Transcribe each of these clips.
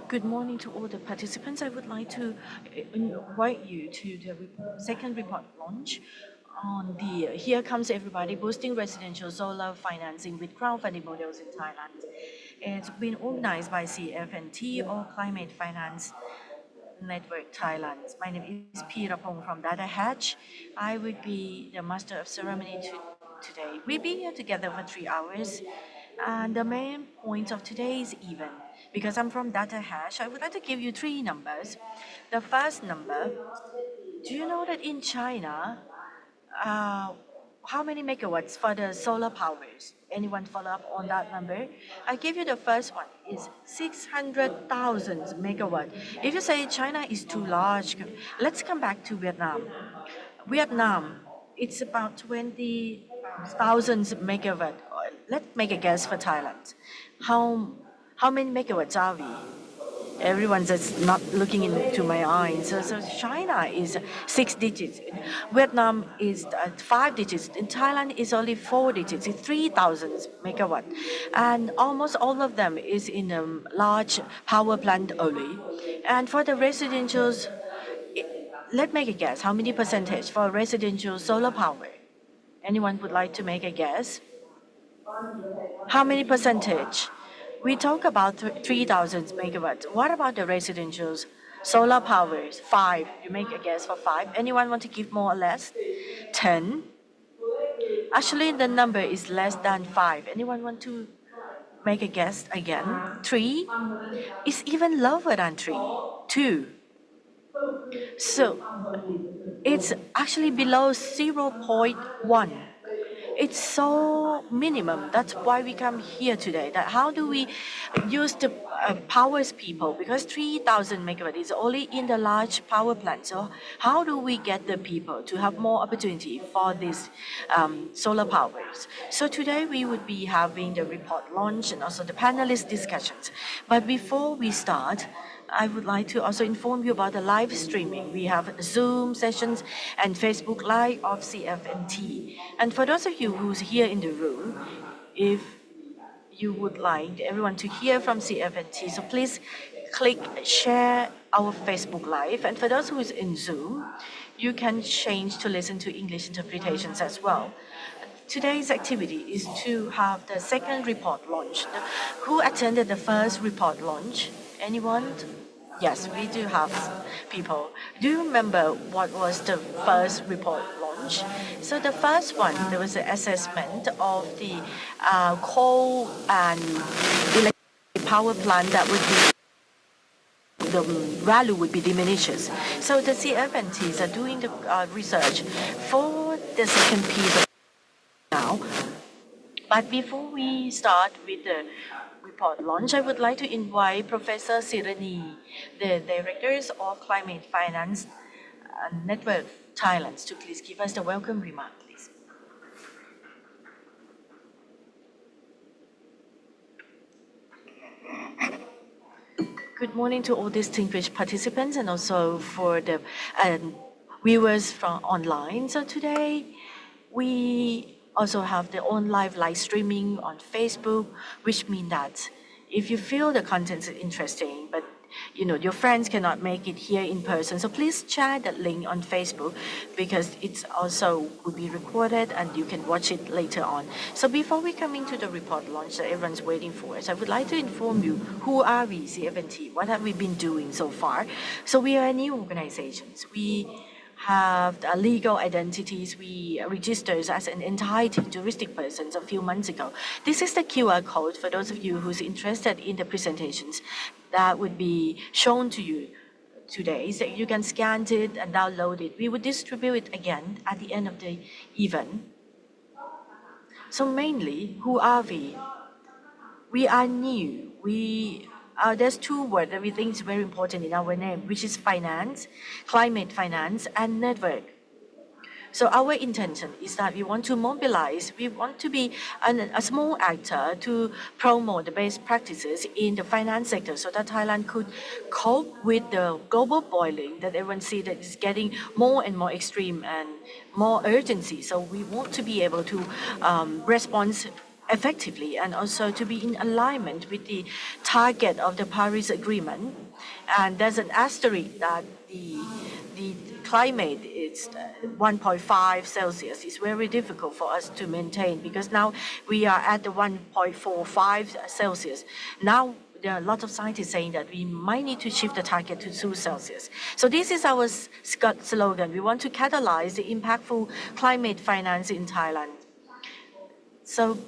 Good morning to all the participants. I would like to invite you to the second report launch on the Here Comes Everybody Boosting Residential Solar Financing with Crowdfunding Models in Thailand. It's been organized by CFNT or Climate Finance Network Thailand. My name is Pirapong from Data Hatch. I would be the master of ceremony today. We'll be here together for 3 hours. And the main point of today's event, because I'm from Data Hash, I would like to give you three numbers. The first number, do you know that in China, uh, how many megawatts for the solar powers? Anyone follow up on that number? I give you the first one is 600,000 megawatt. If you say China is too large, let's come back to Vietnam. Vietnam, it's about 20,000 megawatt. Let's make a guess for Thailand. How how many megawatts are we? Everyone's just not looking into my eyes. So China is 6 digits. Vietnam is 5 digits. In Thailand is only 4 digits. It's 3,000 megawatt, and almost all of them is in a large power plant only. And for the residentials, let's make a guess. How many percentage for residential solar power? Anyone would like to make a guess? How many percentage? We talk about 3,000 megawatts. What about the residentials? Solar powers, 5. You make a guess for 5. Anyone want to give more or less? 10. Actually, the number is less than 5. Anyone want to make a guess again? 3. It's even lower than 3. 2. So it's actually below zero point 0.1. It's so minimum. That's why we come here today. That how do we use the powers people? Because 3,000 megawatt is only in the large power plant. So how do we get the people to have more opportunity for these solar powers? So today we would be having the report launch and also the panelist discussions. But before we start, I would like to also inform you about the live streaming. We have Zoom sessions and Facebook Live of CFNT. And for those of you who's here in the room, if you would like everyone to hear from CFNT, so please click share our Facebook Live. And for those who is in Zoom, you can change to listen to English interpretations as well. Today's activity is to have the second report launch. Who attended the first report launch? Anyone? Yes, we do have people. Do you remember what was the first report launch? So the first one, there was an assessment of the coal and electric power plant that would be the value would be diminishes. So the CFNTs are doing the research for the second piece of now. But before we start with the report launch, I would like to invite Professor Sirani, the Directors of Climate Finance Network Thailand, to please give us the welcome remark, please. Good morning to all distinguished participants and also for the viewers from online. So today we also have the online live streaming on Facebook, which means that if you feel the content is interesting, but your friends cannot make it here in person, so please share that link on Facebook because it's also will be recorded and you can watch it later on. So before we come into the report launch that everyone's waiting for, so I would like to inform you who are we, CFNT, what have we been doing so far. So we are a new organization. We have legal identities. We registered as an entitled juristic persons a few months ago. This is the QR code for those of you who's interested in the presentations that would be shown to you today. So you can scan it and download it. We would distribute it again at the end of the event. So mainly, who are we? We are new. There's two words that we think is very important in our name, which is finance, climate finance, and network. So our intention is that we want to mobilize, we want to be a small actor to promote the best practices in the finance sector so that Thailand could cope with the global boiling that everyone sees that is getting more and more extreme and more urgency. So we want to be able to respond effectively and also to be in alignment with the target of the Paris Agreement. And there's an asterisk that the climate is 1.5 Celsius. It's very difficult for us to maintain because now we are at the 1.45 Celsius. Now there are a lot of scientists saying that we might need to shift the target to 2 Celsius. So this is our slogan. We want to catalyze the impactful climate finance in Thailand. So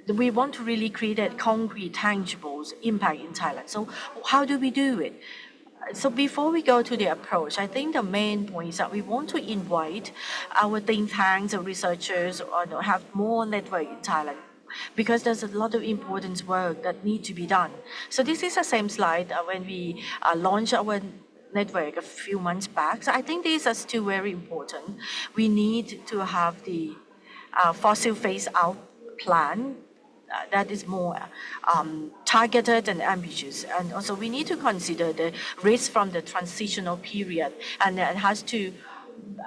we want to really create a concrete, tangible impact in Thailand. So how do we do it? So before we go to the approach, I think the main point is that we want to invite our think tanks and researchers or have more network in Thailand because there's a lot of important work that need to be done. So this is the same slide when we launched our network a few months back. So I think these are still very important. We need to have the fossil phase out plan that is more targeted and ambitious. And also we need to consider the risk from the transitional period, and it has to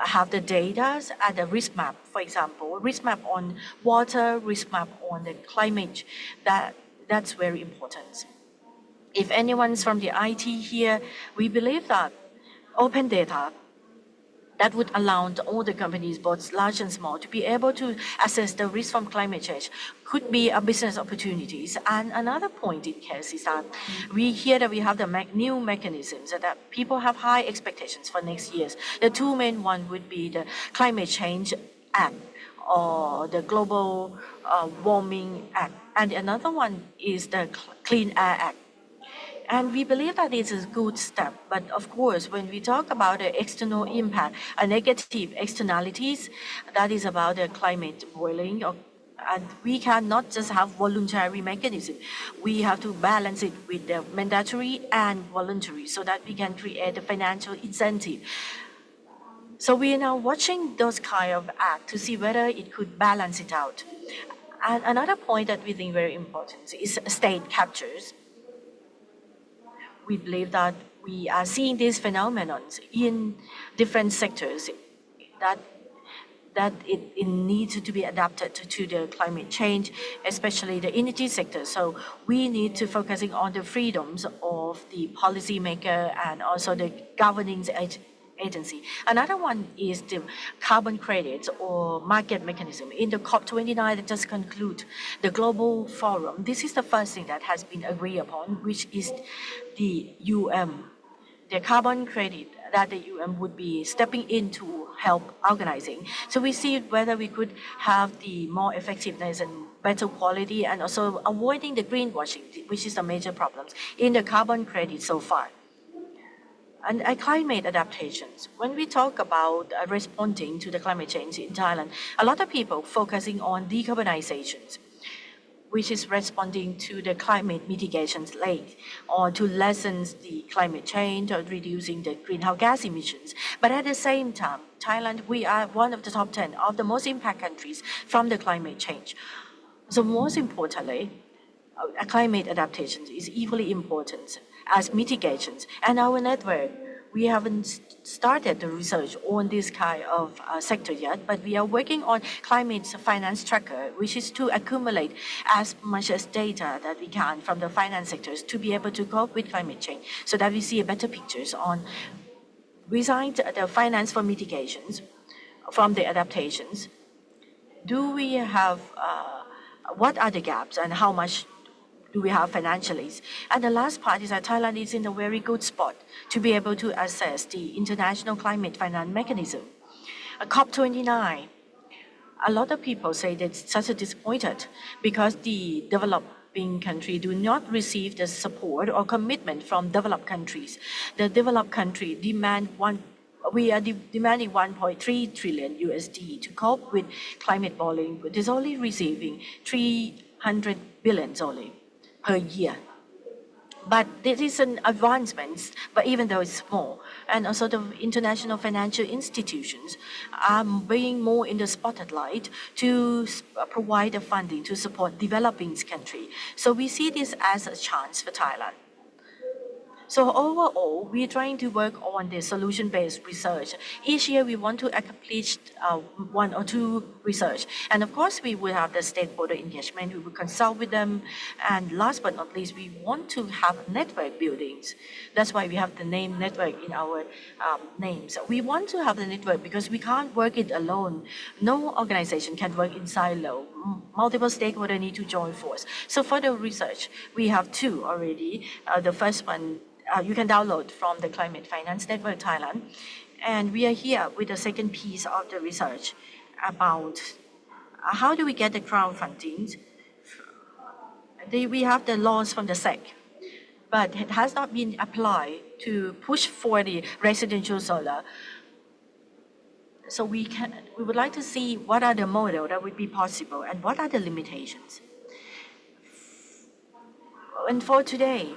have the data and the risk map, for example, risk map on water, risk map on the climate. That's very important. If anyone's from the IT here, we believe that open data that would allow all the companies, both large and small, to be able to assess the risk from climate change could be a business opportunities. And another point in case is that we hear that we have the new mechanisms that people have high expectations for next years. The two main one would be the Climate Change Act or the Global Warming Act. And another one is the Clean Air Act. And we believe that it's a good step. But of course, when we talk about the external impact, negative externalities, that is about the climate boiling. And we cannot just have voluntary mechanism. We have to balance it with the mandatory and voluntary so that we can create a financial incentive. So we are now watching those kind of acts to see whether it could balance it out. And another point that we think very important is state captures. We believe that we are seeing these phenomena in different sectors that it needs to be adapted to the climate change, especially the energy sector. So we need to focusing on the freedoms of the policymaker and also the governing agency. Another one is the carbon credits or market mechanism. In the COP29 that just conclude the global forum, this is the first thing that has been agreed upon, which is the the carbon credit that the would be stepping in to help organizing. So we see whether we could have the more effectiveness and better quality and also avoiding the greenwashing, which is the major problems in the carbon credit so far. And climate adaptations. When we talk about responding to the climate change in Thailand, a lot of people focusing on decarbonizations, which is responding to the climate mitigations late or to lessen the climate change or reducing the greenhouse gas emissions. But at the same time, Thailand, we are one of the top 10 of the most impacted countries from the climate change. So most importantly, climate adaptation is equally important as mitigations. And our network, we haven't started the research on this kind of sector yet, but we are working on climate finance tracker, which is to accumulate as much as data that we can from the finance sectors to be able to cope with climate change so that we see a better pictures on besides the finance for mitigations from the adaptations. Do we have, what are the gaps and how much do we have financially? And the last part is that Thailand is in a very good spot to be able to assess the international climate finance mechanism. COP29, a lot of people say that such a disappointed because the developing country do not receive the support or commitment from developed countries. The developed country we are demanding 1.3 trillion USD to cope with climate boiling, but is only receiving 300 billion only per year. But this is an advancement, but even though it's small, and also the international financial institutions are being more in the spotlight to provide the funding to support developing country. So we see this as a chance for Thailand. So overall, we're trying to work on the solution-based research. Each year, we want to accomplish one or two research. And of course, we will have the stakeholder engagement. We will consult with them. And last but not least, we want to have network buildings. That's why we have the name network in our names. We want to have the network because we can't work it alone. No organization can work in silo. Multiple stakeholders need to join force. So for the research, we have two already. The first one, you can download from the Climate Finance Network Thailand. And we are here with the second piece of the research about how do we get the crowdfunding. We have the laws from the SEC, but it has not been applied to push for the residential solar. So we would like to see what are the models that would be possible and what are the limitations. And for today,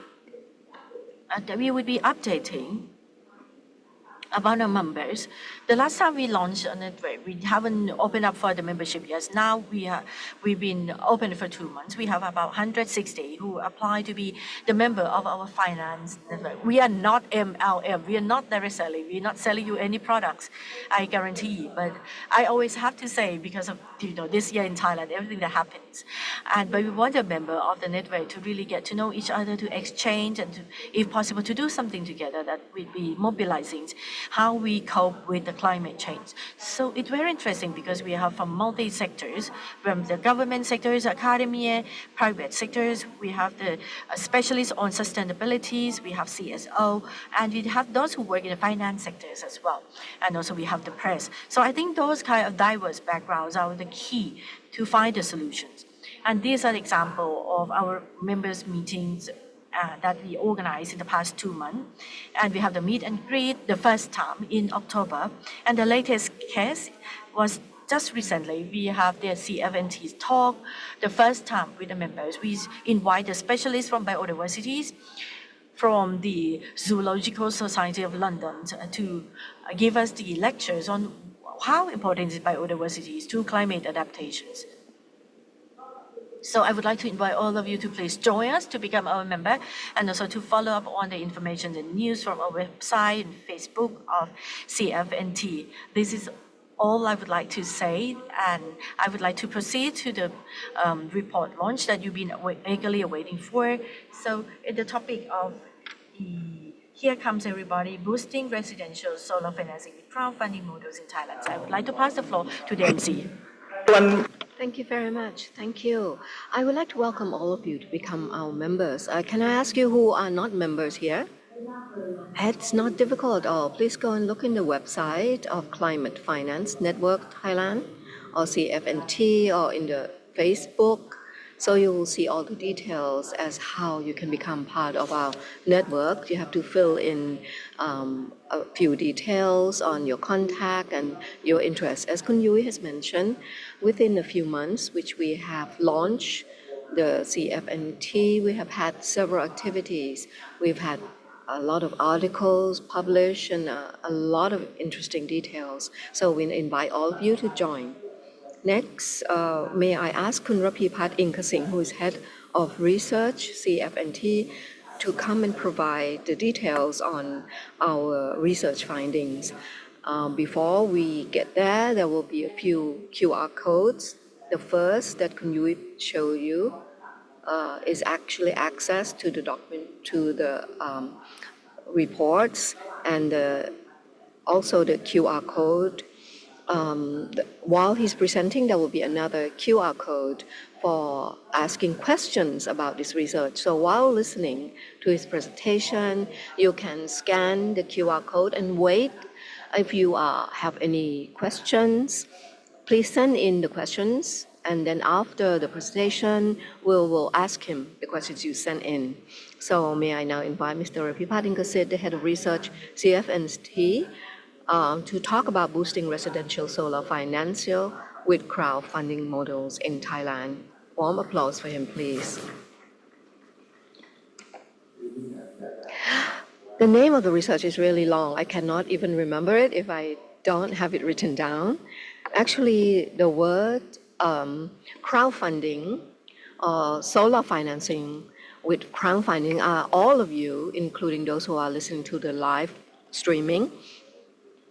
we would be updating about our members. The last time we launched a network, we haven't opened up for the membership yet. Now we've been open for 2 months. We have about 160 who apply to be the member of our finance network. We are not MLM. We are not direct selling. We're not selling you any products, I guarantee. But I always have to say, because of this year in Thailand, everything that happens, but we want a member of the network to really get to know each other, to exchange, and to, if possible, to do something together that will be mobilizing how we cope with the climate change. So it's very interesting because we have from multi-sectors, from the government sectors, academia, private sectors, we have the specialists on sustainabilities, we have CSO, and we have those who work in the finance sectors as well. And also we have the press. So I think those kind of diverse backgrounds are the key to find the solutions. And these are the example of our members' meetings that we organized in the past 2 months. And we have the meet and greet the first time in October. And the latest case was just recently. We have the CFNT talk, the first time with the members. We invite the specialists from biodiversities, from the Zoological Society of London to give us the lectures on how important is biodiversity to climate adaptations. So I would like to invite all of you to please join us to become our member and also to follow up on the information and news from our website and Facebook of CFNT. This is all I would like to say, and I would like to proceed to the report launch that you've been eagerly awaiting for. So in the topic of Here Comes Everybody, boosting residential solar financing with crowdfunding models in Thailand. So I would like to pass the floor to the MC. Thank you very much. Thank you. I would like to welcome all of you to become our members. Can I ask you who are not members here? It's not difficult at all. Please go and look in the website of Climate Finance Network Thailand or CFNT or in the Facebook. So you will see all the details as how you can become part of our network. You have to fill in a few details on your contact and your interest. As Kun Yui has mentioned, within a few months, which we have launched the CFNT, we have had several activities. We've had a lot of articles published and a lot of interesting details. So we invite all of you to join. Next, may I ask Kun Rapipat Inkasing, who is Head of Research, CFNT, to come and provide the details on our research findings. Before we get there, there will be a few QR codes. The first that Kun Yui show you is actually access to the document, to the reports, and also the QR code. While he's presenting, there will be another QR code for asking questions about this research. So while listening to his presentation, you can scan the QR code and wait. If you have any questions, please send in the questions, and then after the presentation, we'll ask him the questions you sent in. So may I now invite Mr. Rapipat Inkasing, the Head of Research, CFNT, to talk about boosting residential solar financial with crowdfunding models in Thailand. Warm applause for him, please. The name of the research is really long. I cannot even remember it if I don't have it written down. Actually, the word crowdfunding or solar financing with crowdfunding, all of you, including those who are listening to the live streaming,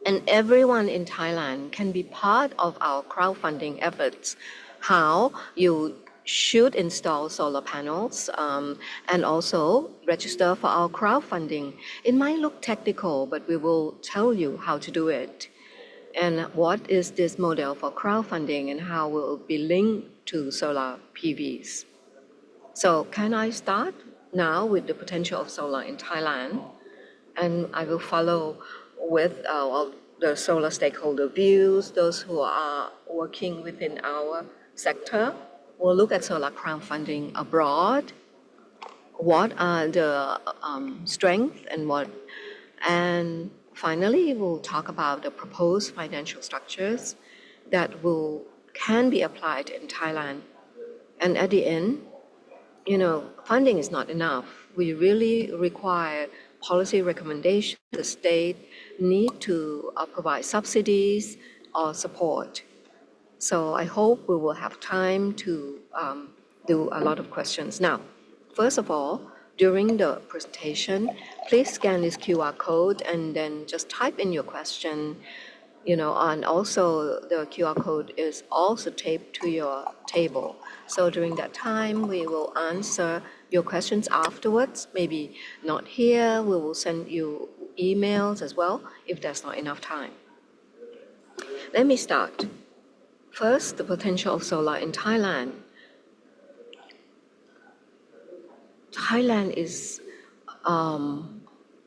and everyone in Thailand can be part of our crowdfunding efforts. How you should install solar panels and also register for our crowdfunding. It might look technical, but we will tell you how to do it. And what is this model for crowdfunding and how will it be linked to solar PVs? So can I start now with the potential of solar in Thailand? And I will follow with the solar stakeholder views, those who are working within our sector. We'll look at solar crowdfunding abroad. What are the strengths and finally we'll talk about the proposed financial structures that can be applied in Thailand. And at the end, funding is not enough. We really require policy recommendations. The state need to provide subsidies or support. So I hope we will have time to do a lot of questions. Now, first of all, during the presentation, please scan this QR code and then just type in your question, and also the QR code is also taped to your table. So during that time, we will answer your questions afterwards. Maybe not here, we will send you emails as well if there's not enough time. Let me start. First, the potential of solar in Thailand. Thailand is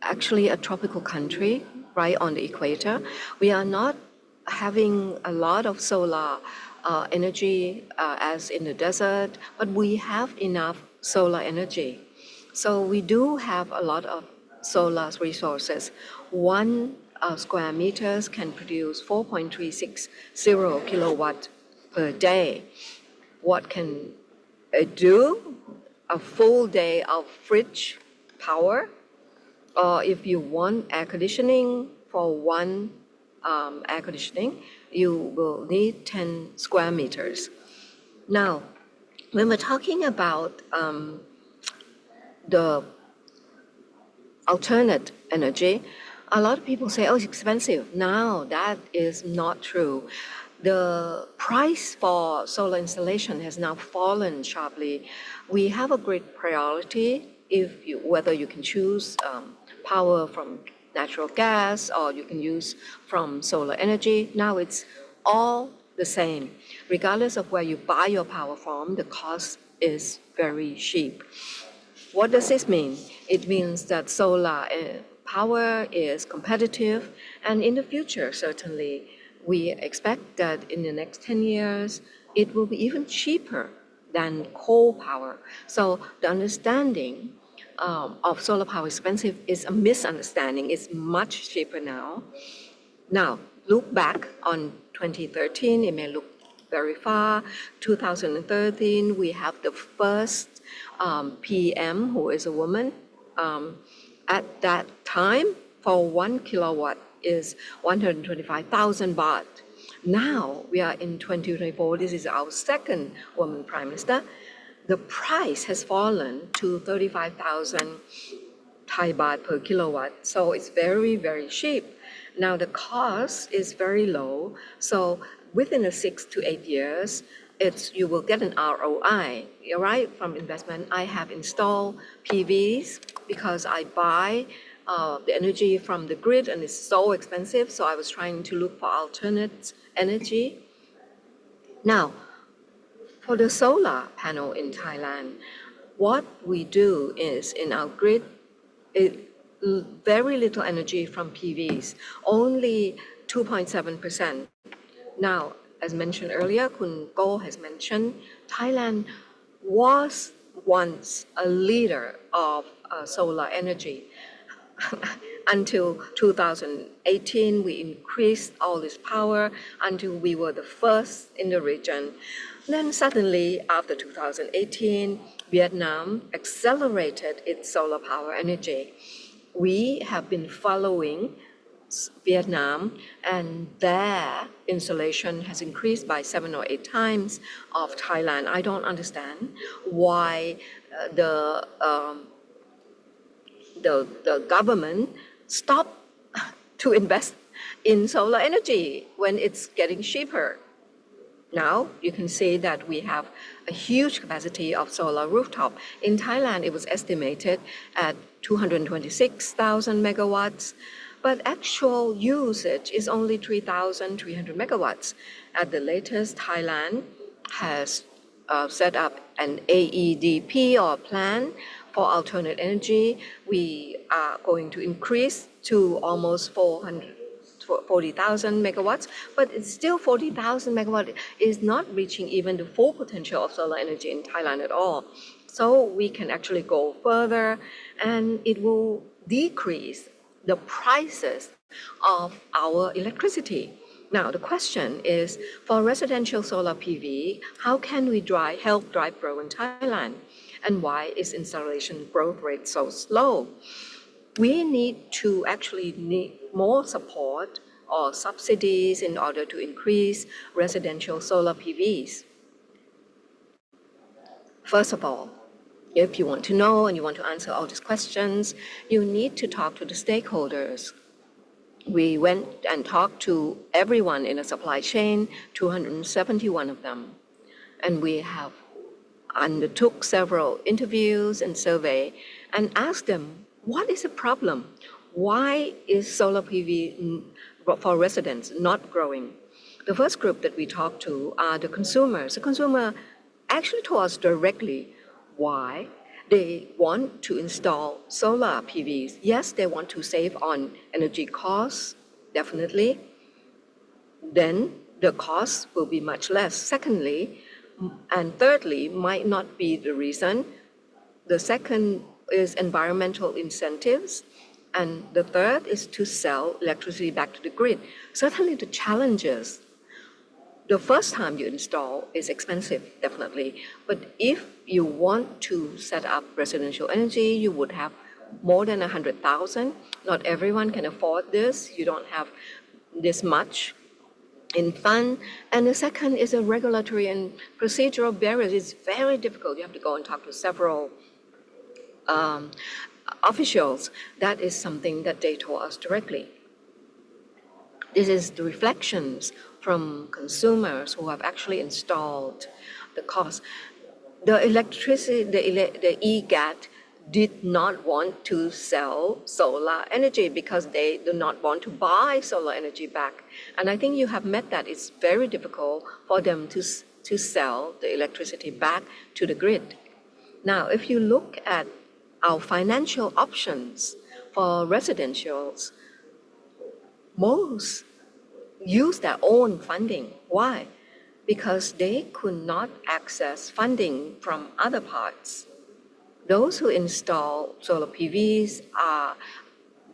actually a tropical country right on the equator. We are not having a lot of solar energy as in the desert, but we have enough solar energy. So we do have a lot of solar resources. One square meters can produce 4.360 kilowatt per day. What can it do? A full day of fridge power, or if you want air conditioning for one air conditioning, you will need 10 square meters. Now, when we're talking about the alternate energy, a lot of people say, oh, it's expensive. Now, that is not true. The price for solar installation has now fallen sharply. We have a great priority whether you can choose power from natural gas or you can use from solar energy. Now it's all the same. Regardless of where you buy your power from, the cost is very cheap. What does this mean? It means that solar power is competitive, and in the future, certainly, we expect that in the next 10 years, it will be even cheaper than coal power. So the understanding of solar power expensive is a misunderstanding. It's much cheaper now. Now, look back on 2013, it may look very far. 2013, we have the first PM who is a woman. At that time, for 1 kilowatt is 125,000 baht. Now we are in 2024, this is our second woman prime minister. The price has fallen to 35,000 Thai baht per kilowatt. So it's very, very cheap. Now the cost is very low. So within the 6 to 8 years, you will get an ROI, right, from investment. I have installed PVs because I buy the energy from the grid and it's so expensive. So I was trying to look for alternate energy. Now, for the solar panel in Thailand, what we do is in our grid, very little energy from PVs, only 2.7%. Now, as mentioned earlier, Kun Go has mentioned, Thailand was once a leader of solar energy. Until 2018, we increased all this power until we were the first in the region. Then suddenly, after 2018, Vietnam accelerated its solar power energy. We have been following Vietnam, and their installation has increased by 7 or 8 times of Thailand. I don't understand why the government stop to invest in solar energy when it's getting cheaper. Now you can see that we have a huge capacity of solar rooftop. In Thailand, it was estimated at 226,000 megawatts, but actual usage is only 3,300 megawatts. At the latest, Thailand has set up an AEDP or plan for alternate energy. We are going to increase to almost 40,000 megawatts, but it's still 40,000 megawatts is not reaching even the full potential of solar energy in Thailand at all. So we can actually go further, and it will decrease the prices of our electricity. Now, the question is, for residential solar PV, how can we help drive growth in Thailand? And why is installation growth rate so slow? We need to actually need more support or subsidies in order to increase residential solar PVs. First of all, if you want to know and you want to answer all these questions, you need to talk to the stakeholders. We went and talked to everyone in the supply chain, 271 of them, and we have undertook several interviews and survey and asked them, what is the problem? Why is solar PV for residents not growing? The first group that we talked to are the consumers. The consumer actually told us directly why they want to install solar PVs. Yes, they want to save on energy costs, definitely. Then the cost will be much less. Secondly, and thirdly, might not be the reason. The second is environmental incentives. And the third is to sell electricity back to the grid. Certainly the challenges, the first time you install is expensive, definitely. But if you want to set up residential energy, you would have more than 100,000. Not everyone can afford this. You don't have this much in fund. And the second is a regulatory and procedural barriers. It's very difficult. You have to go and talk to several officials. That is something that they told us directly. This is the reflections from consumers who have actually installed the cost. The electricity, the EGAT did not want to sell solar energy because they do not want to buy solar energy back. And I think you have met that. It's very difficult for them to sell the electricity back to the grid. Now, if you look at our financial options for residentials, most use their own funding. Why? Because they could not access funding from other parts. Those who install solar PVs are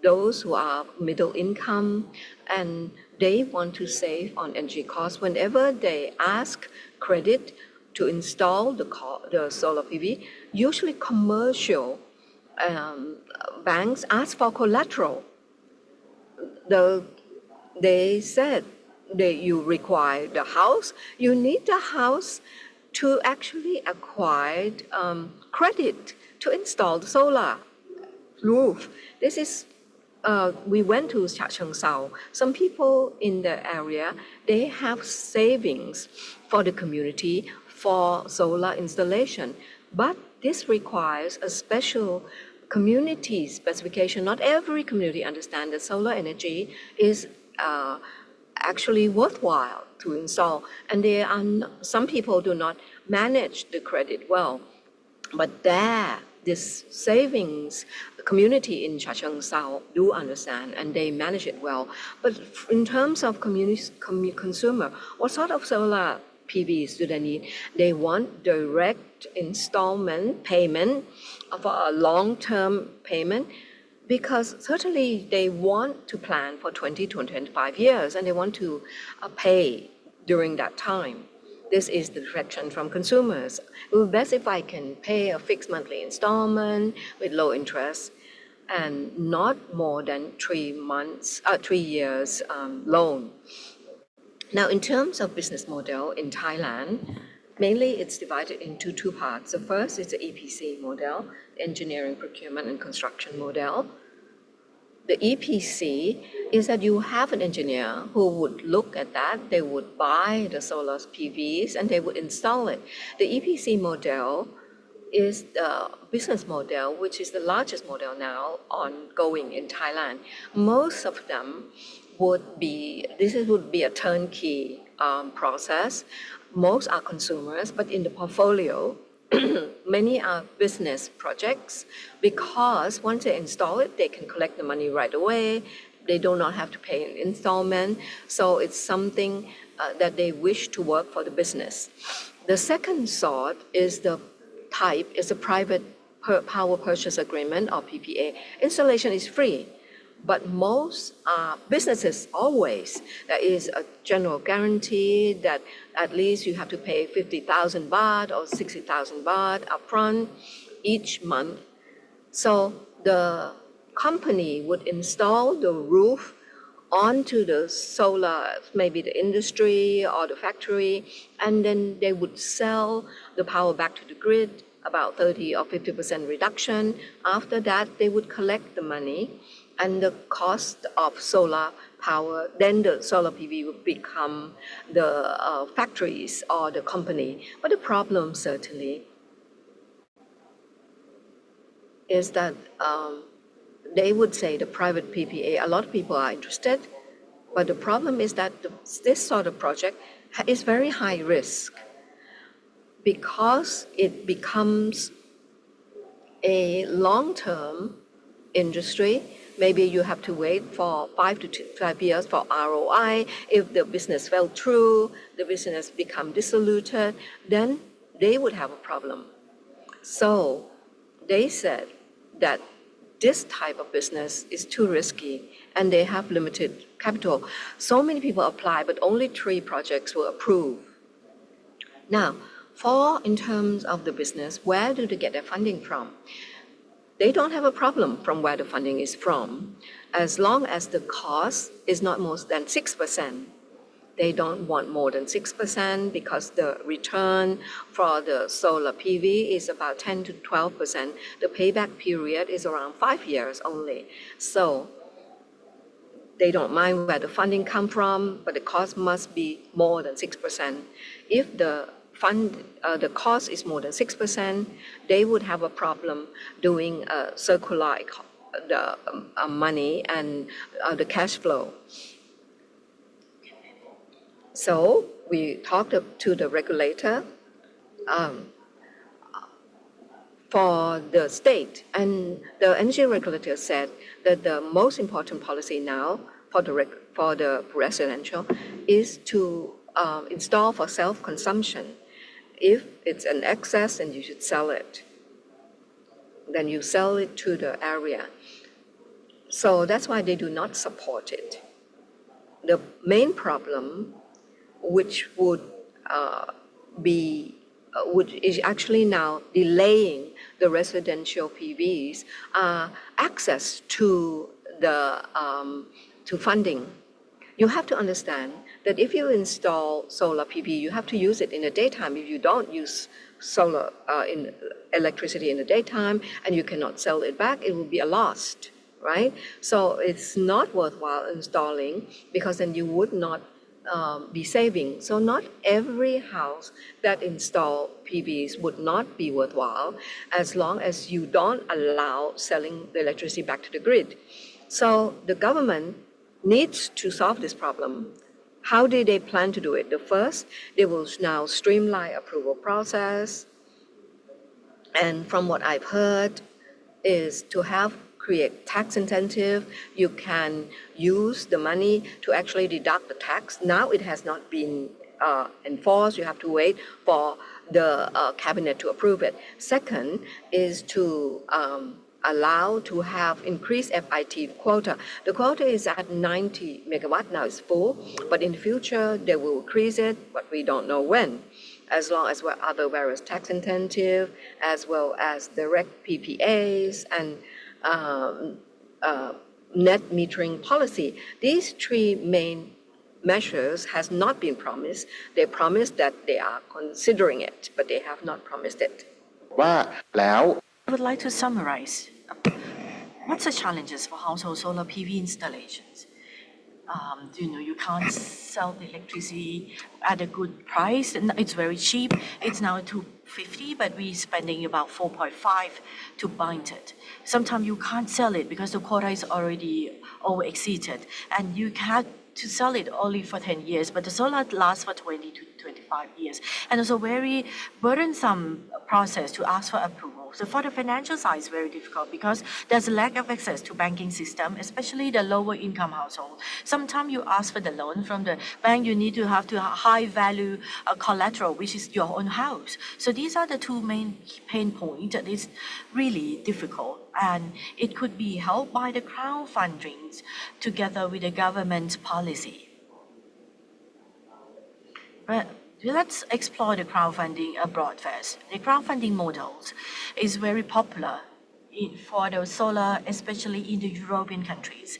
those who are middle income, and they want to save on energy costs. Whenever they ask credit to install the solar PV, usually commercial banks ask for collateral. They said that you require the house, you need the house to actually acquire credit to install the solar roof. This is, we went to Chachoengsao. Some people in the area, they have savings for the community for solar installation, but this requires a special community specification. Not every community understands that solar energy is actually worthwhile to install, and there are some people do not manage the credit well. But this savings community in Chachoengsao do understand, and they manage it well. But in terms of consumer, what sort of solar PVs do they need? They want direct installment payment for a long-term payment, because certainly they want to plan for 20 to 25 years and they want to pay during that time. This is the direction from consumers. It would be best if I can pay a fixed monthly installment with low interest and not more than 3 years loan. Now, in terms of business model in Thailand, Mainly, it's divided into two parts. The first is the EPC model, engineering, procurement, and construction model. The EPC is that you have an engineer who would look at that, they would buy the solar PVs, and they would install it. The EPC model is the business model, which is the largest model now ongoing in Thailand. Most of them would be, would be a turnkey process. Most are consumers, but in the portfolio, many are business projects because once they install it, they can collect the money right away. They do not have to pay an installment. So it's something that they wish to work for the business. The second sort is the type is a private power purchase agreement or PPA. Installation is free. But most businesses always, there is a general guarantee that at least you have to pay 50,000 baht or 60,000 baht upfront each month. So the company would install the roof onto the solar, maybe the industry or the factory, and then they would sell the power back to the grid, about 30 or 50% reduction. After that, they would collect the money and the cost of solar power, then the solar PV would become the factories or the company. But the problem certainly is that they would say the private PPA, a lot of people are interested, but the problem is that this sort of project is very high risk because it becomes a long-term industry. Maybe you have to wait for 5 years for ROI. If the business fell through, the business become dissoluted, then they would have a problem. So they said that this type of business is too risky and they have limited capital. So many people apply, but only 3 projects were approved. Now, in terms of the business, where do they get their funding from? They don't have a problem from where the funding is from, as long as the cost is not more than 6%. They don't want more than 6% because the return for the solar PV is about 10 to 12%. The payback period is around 5 years only. So they don't mind where the funding come from, but the cost must be more than 6%. If the cost is more than 6%, they would have a problem doing circular the money and the cash flow. So we talked to the regulator for the state, and the energy regulator said that the most important policy now for the residential is to install for self-consumption. If it's an excess, then you should sell it. Then you sell it to the area. So that's why they do not support it. The main problem, which would is actually now delaying the residential PVs, access to the to funding. You have to understand that if you install solar PV, you have to use it in the daytime. If you don't use solar in electricity in the daytime and you cannot sell it back, it will be a loss, right? So it's not worthwhile installing because then you would not be saving. So not every house that install PVs would not be worthwhile as long as you don't allow selling the electricity back to the grid. So the government needs to solve this problem. How do they plan to do it? The first, they will now streamline approval process. And from what I've heard is to create tax incentive. You can use the money to actually deduct the tax. Now it has not been enforced. You have to wait for the cabinet to approve it. Second is to allow to have increased FIT quota. The quota is at 90 megawatt, now it's full, but in the future they will increase it, but we don't know when, as long as other various tax incentive, as well as direct PPAs and net metering policy. These 3 main measures has not been promised. They promised that they are considering it, but they have not promised it. ว่าแล้ว I would like to summarize what's the challenges for household solar PV installations. You can't sell the electricity at a good price, and it's very cheap. It's now $250, but we're spending about $4.5 to bind it. Sometimes you can't sell it because the quota is already over exceeded, and you have to sell it only for 10 years, but the solar lasts for 20 to 25 years. And also very burdensome process to ask for approval. So for the financial side, it's very difficult because there's a lack of access to banking system, especially the lower income household. Sometimes you ask for the loan from the bank, you need to have to high value collateral, which is your own house. So these are the two main pain points that is really difficult. And it could be helped by the crowdfunding together with the government policy. But let's explore the crowdfunding abroad first. The crowdfunding models is very popular for the solar, especially in the European countries.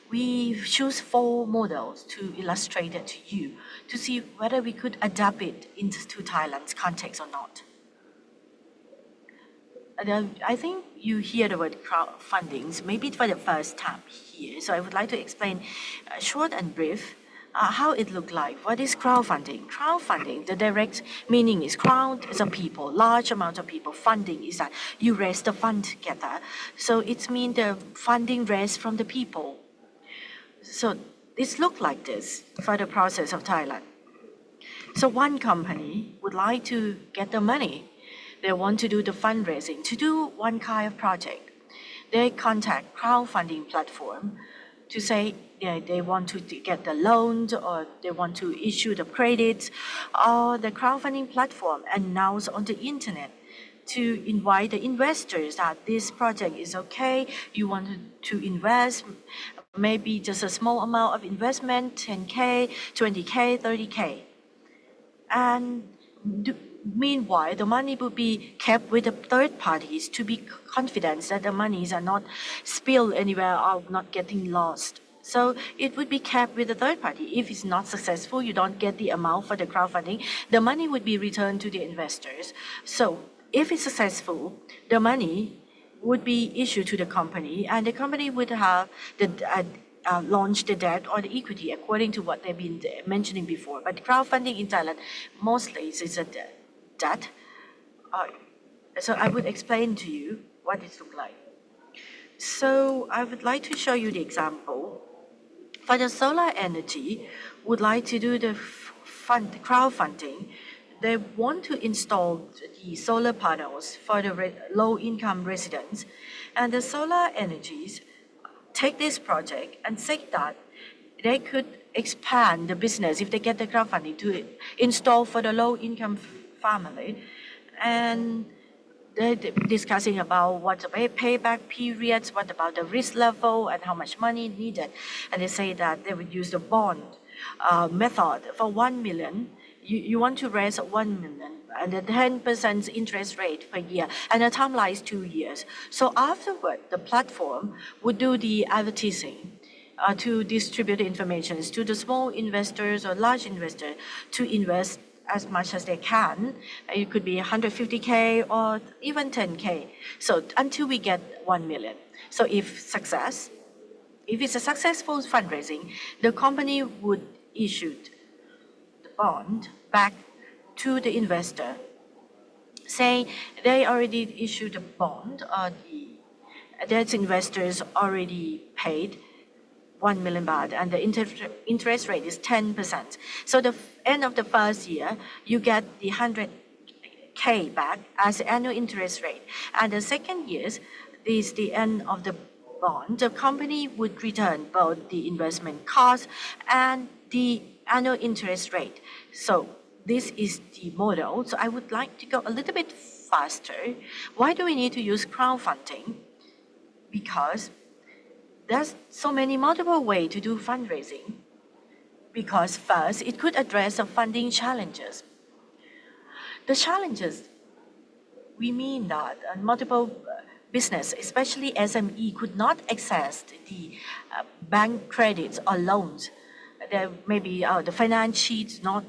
We choose 4 models to illustrate it to you to see whether we could adapt it into Thailand's context or not. I think you hear the word crowdfunding maybe for the first time here. So I would like to explain short and brief how it looked like. What is crowdfunding? Crowdfunding, the direct meaning is crowd is a people, large amount of people. Funding is that you raise the fund together. So it means the funding raised from the people. So it looked like this for the process of Thailand. So one company would like to get the money. They want to do the fundraising to do one kind of project. They contact crowdfunding platform to say they want to get the loans or they want to issue the credits, or the crowdfunding platform announce on the internet to invite the investors that this project is okay, you want to invest, maybe just a small amount of investment, 10K, 20K, 30K. And meanwhile, the money will be kept with the third parties to be confident that the monies are not spilled anywhere or not getting lost. So it would be kept with the third party. If it's not successful, you don't get the amount for the crowdfunding, the money would be returned to the investors. So if it's successful, the money would be issued to the company, and the company would have the launch the debt or the equity according to what they've been mentioning before. But crowdfunding in Thailand mostly is a debt. So I would explain to you what it looks like. So I would like to show you the example. For the solar energy, would like to do the crowdfunding. They want to install the solar panels for the low-income residents, and the solar energies take this project and say that they could expand the business if they get the crowdfunding to install for the low-income family. And they're discussing about what the payback periods, what about the risk level, and how much money needed. And they say that they would use the bond method for 1 million. You want to raise 1 million and the 10% interest rate per year, and the timeline is 2 years. So afterward, the platform would do the advertising to distribute the information to the small investors or large investors to invest as much as they can. It could be 150K or even 10K. So until we get 1 million. So if it's a successful fundraising, the company would issue the bond back to the investor, saying they already issued a bond, or that investors already paid 1 million baht, and the interest rate is 10%. So the end of the first year, you get the 100K back as the annual interest rate. And the second year is the end of the bond. The company would return both the investment cost and the annual interest rate. So this is the model. So I would like to go a little bit faster. Why do we need to use crowdfunding? Because there's so many multiple ways to do fundraising. Because first, it could address the funding challenges. The challenges, we mean that multiple business, especially SME, could not access the bank credits or loans there maybe the finance sheets not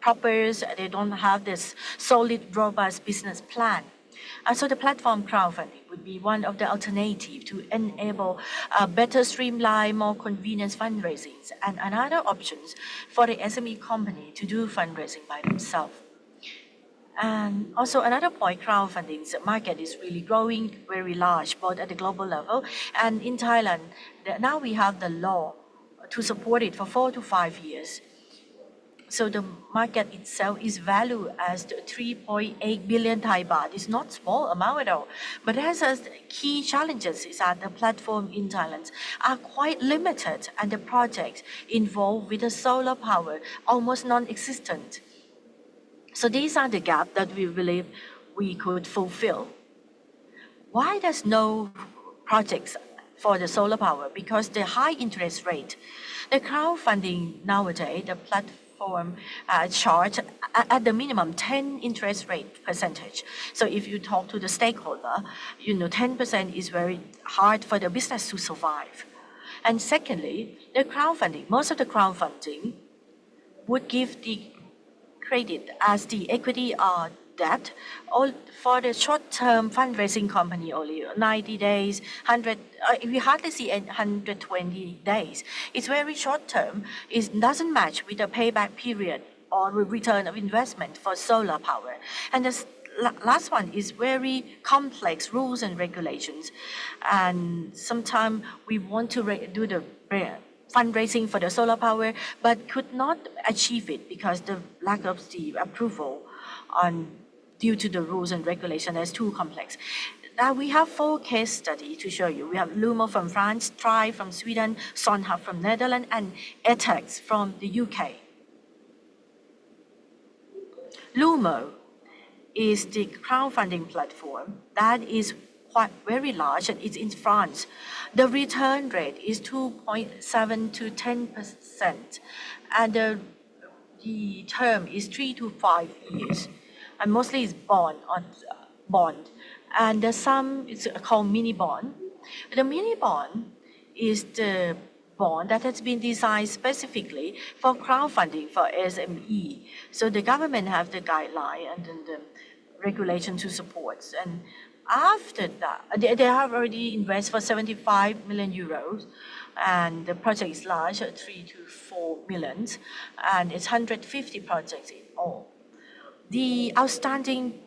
proper, they don't have this solid, robust business plan. So the platform crowdfunding would be one of the alternatives to enable better streamline, more convenient fundraising, and another options for the SME company to do fundraising by themselves. And also another point, crowdfunding market is really growing very large, both at the global level and in Thailand. Now we have the law to support it for 4 to 5 years. So the market itself is valued as 3.8 billion Thai baht. It's not small amount at all. But it has a key challenges is that the platform in Thailand are quite limited and the projects involved with the solar power almost non-existent. So these are the gaps that we believe we could fulfill. Why there's no projects for the solar power? Because the high interest rate. The crowdfunding nowadays, the platform charge at the minimum 10 interest rate percentage. So if you talk to the stakeholder, 10% is very hard for the business to survive. And secondly, the crowdfunding, most of the crowdfunding would give the credit as the equity or debt or for the short-term fundraising company only 90 days 100 we hardly see 120 days. It's very short-term. It doesn't match with the payback period or return of investment for solar power. And the last one is very complex rules and regulations, and sometimes we want to do the fundraising for the solar power, but could not achieve it because the lack of the approval due to the rules and regulation is too complex. Now we have 4 case studies to show you. We have Lumo from France, Tri from Sweden, Sonhub from Netherlands, and ETEX from the UK. Lumo is the crowdfunding platform that is quite very large and it's in France. The return rate is 2.7 to 10%, and the term is 3 to 5 years, and mostly it's bond, and the sum is called mini bond. The mini bond is the bond that has been designed specifically for crowdfunding for SME. So the government have the guideline and then the regulation to support. And after that, they have already invested for 75 million euros, and the project is large, 3 to 4 million, and it's 150 projects in all. The outstanding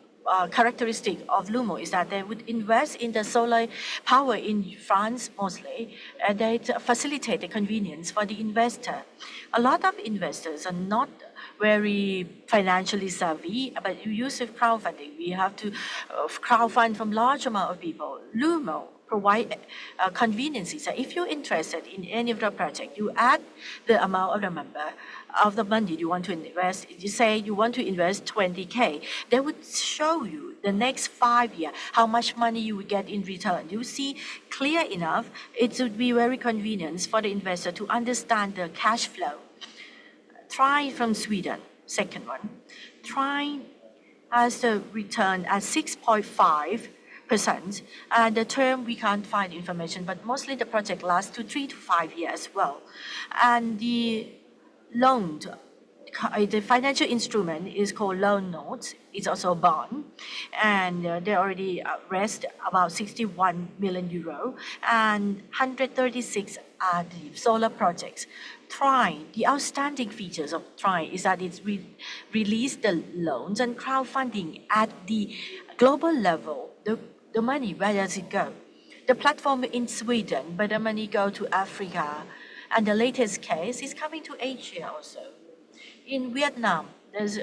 characteristic of Lumo is that they would invest in the solar power in France mostly, and they facilitate the convenience for the investor. A lot of investors are not very financially savvy, but you use crowdfunding. We have to crowdfund from large amount of people. Lumo provide conveniences. So if you're interested in any of the project, you add the amount of the member of the money you want to invest. You say you want to invest 20K. They would show you the next 5 years how much money you would get in return. You see clear enough. It would be very convenient for the investor to understand the cash flow. Try from Sweden, second one. Try has the return at 6.5%. And the term we can't find information, but mostly the project lasts to 3 to 5 years as well. And the loan, the financial instrument is called loan notes. It's also a bond, and they already raised about 61 million euro, and 136 are the solar projects. Tri, the outstanding features of Tri is that it's released the loans and crowdfunding at the global level. The money, where does it go? The platform in Sweden, but the money go to Africa, and the latest case is coming to Asia also. In Vietnam, there's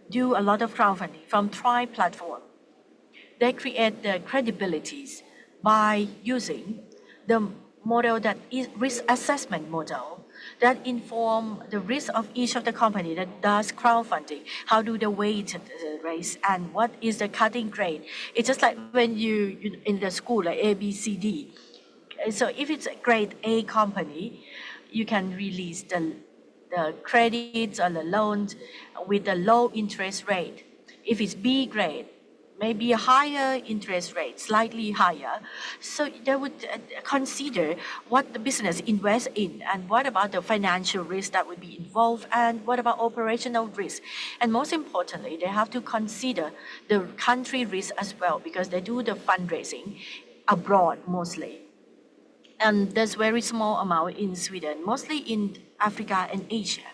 do a lot of crowdfunding from Tri platform. They create the credibilities by using the model that is risk assessment model that inform the risk of each of the company that does crowdfunding. How do they weight the race and what is the cutting grade? It's just like when you in the school like A, B, C, D. So if it's a grade A company, you can release the credits or the loans with a low interest rate. If it's B grade, maybe a higher interest rate, slightly higher. So they would consider what the business invests in and what about the financial risk that would be involved and what about operational risk. And most importantly, they have to consider the country risk as well because they do the fundraising abroad mostly. And there's very small amount in Sweden, mostly in Africa and Asia.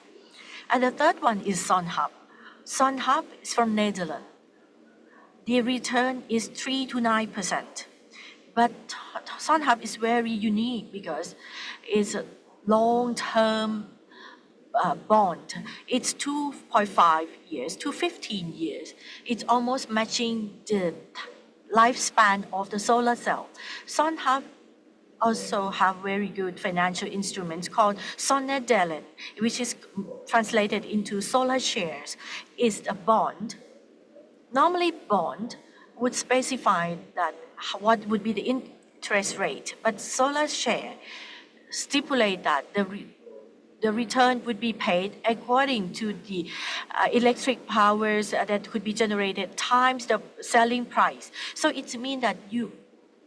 And the third one is Sonhub. Sonhub is from Netherlands. The return is 3 to 9%. But Sonhub is very unique because it's a long-term bond. It's 2.5 years to 15 years. It's almost matching the lifespan of the solar cell. Sonhub also have very good financial instruments called Sonnedelen, which is translated into solar shares. It's a bond. Normally, bond would specify that what would be the interest rate, but solar share stipulate that the return would be paid according to the electric powers that could be generated times the selling price. So it means that you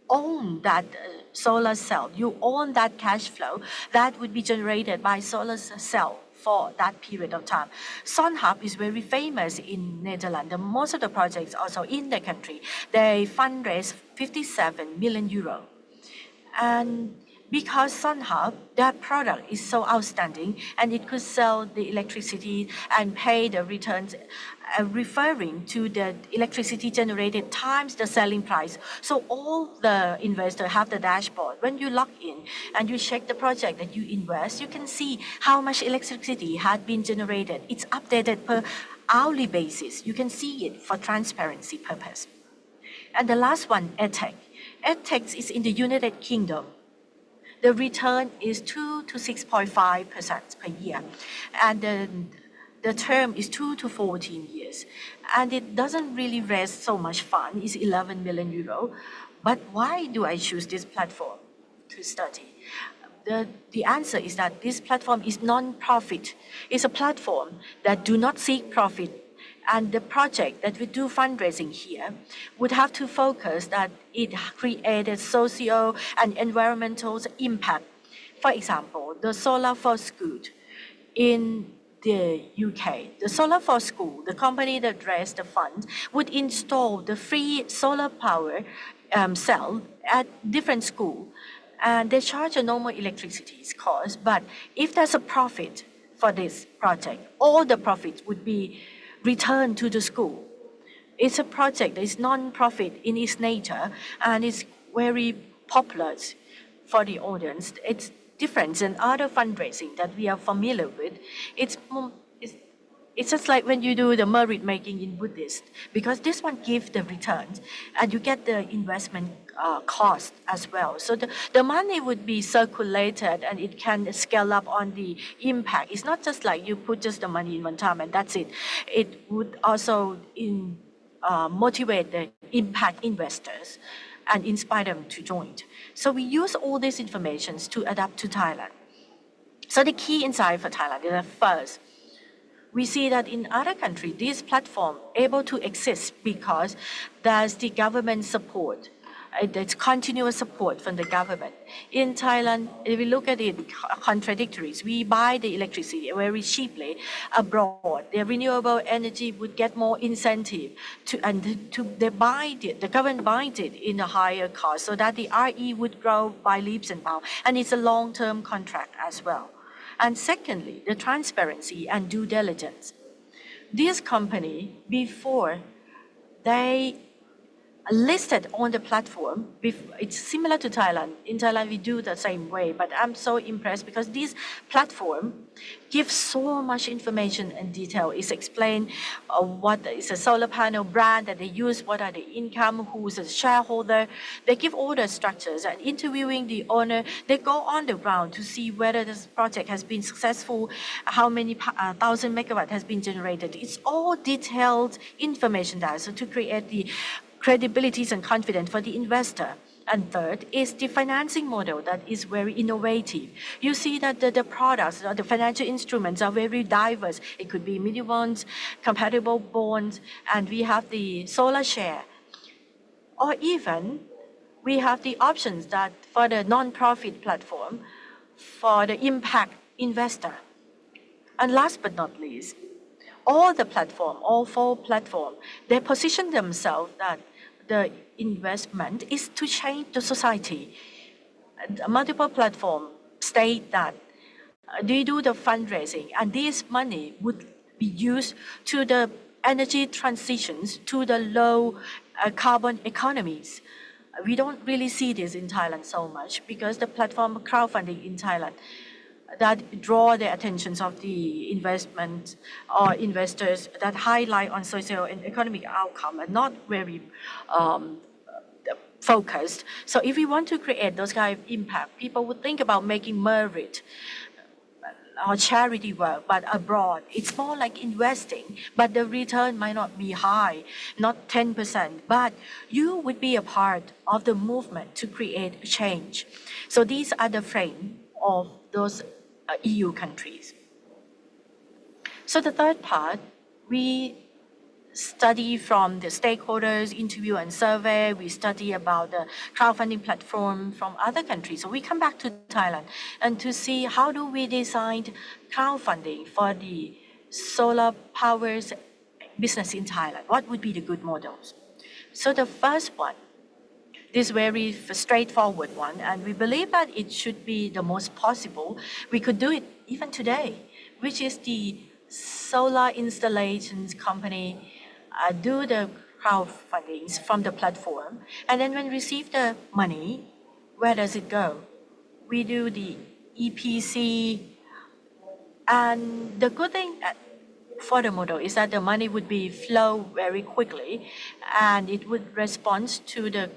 own that solar cell, you own that cash flow that would be generated by solar cell for that period of time. Sonhub is very famous in Netherlands. Most of the projects also in the country, they fundraise 57 million euro. And because Sonhub, their product is so outstanding and it could sell the electricity and pay the returns referring to the electricity generated times the selling price. So all the investors have the dashboard. When you log in and you check the project that you invest, you can see how much electricity had been generated. It's updated per hourly basis. You can see it for transparency purpose. And the last one, EdTech. EdTech is in the United Kingdom. The return is 2 to 6.5% per year. And the term is 2 to 14 years. And it doesn't really raise so much fund, it's 11 million euro. But why do I choose this platform to study? The answer is that this platform is non-profit. It's a platform that do not seek profit. And the project that we do fundraising here would have to focus that it created socio and environmental impact. For example, the Solar for School in the UK, the Solar for School, the company that raised the fund, would install the free solar power cell at different schools. And they charge a normal electricity cost, but if there's a profit for this project, all the profits would be returned to the school. It's a project that is non-profit in its nature and it's very popular for the audience. It's different than other fundraising that we are familiar with. It's just like when you do the merit making in Buddhist, because this one gives the returns and you get the investment cost as well. So the money would be circulated and it can scale up on the impact. It's not just like you put just the money in one time and that's it. It would also motivate the impact investors and inspire them to join. So we use all these informations to adapt to Thailand. So the key insight for Thailand is that first, we see that in other countries, this platform able to exist because there's the government support. There's continuous support from the government. In Thailand, if we look at it contradictory, we buy the electricity very cheaply abroad. The renewable energy would get more incentive the government buys it in a higher cost so that the RE would grow by leaps and bounds. And it's a long-term contract as well. And secondly, the transparency and due diligence. This company, before they listed on the platform, it's similar to Thailand. In Thailand, we do the same way, but I'm so impressed because this platform gives so much information and detail. It's explained what is a solar panel brand that they use, what are the income, who's a shareholder. They give all the structures and interviewing the owner. They go on the ground to see whether this project has been successful, how many 1,000 megawatt has been generated. It's all detailed information there, so to create the credibility and confidence for the investor. And third is the financing model that is very innovative. You see that the products or the financial instruments are very diverse. It could be mini bonds, compatible bonds, and we have the solar share. Or even we have the options that for the non-profit platform, for the impact investor. And last but not least, all four platform, they position themselves that the investment is to change the society. And multiple platforms state that they do the fundraising, and this money would be used to the energy transitions to the low carbon economies. We don't really see this in Thailand so much because the platform crowdfunding in Thailand that draw the attentions of the investment or investors that highlight on social and economic outcome are not very um, focused. So if we want to create those kind of impact, people would think about making merit or charity work, but abroad, it's more like investing, but the return might not be high, not 10%, but you would be a part of the movement to create change. So these are the frame of those EU countries. So the third part, we study from the stakeholders, interview and survey. We study about the crowdfunding platform from other countries. So we come back to Thailand and to see how do we design crowdfunding for the solar powers business in Thailand. What would be the good models? So the first one, this very straightforward one, and we believe that it should be the most possible. We could do it even today, which is the solar installations company do the crowdfundings from the platform, and then when receive the money, where does it go? We do the EPC, and the good thing for the model is that the money would be flow very quickly, and it would respond to the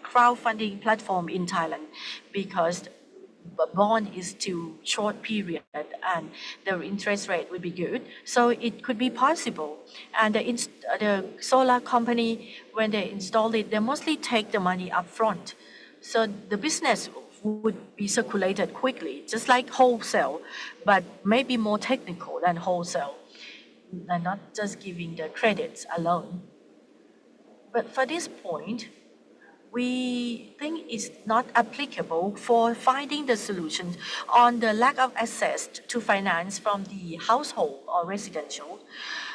crowdfunding platform in Thailand because bond is too short period and the interest rate would be good. So it could be possible. And the solar company, when they install it, they mostly take the money up front. So the business would be circulated quickly, just like wholesale, but maybe more technical than wholesale, and not just giving the credits alone. But for this point, we think it's not applicable for finding the solutions on the lack of access to finance from the household or residential.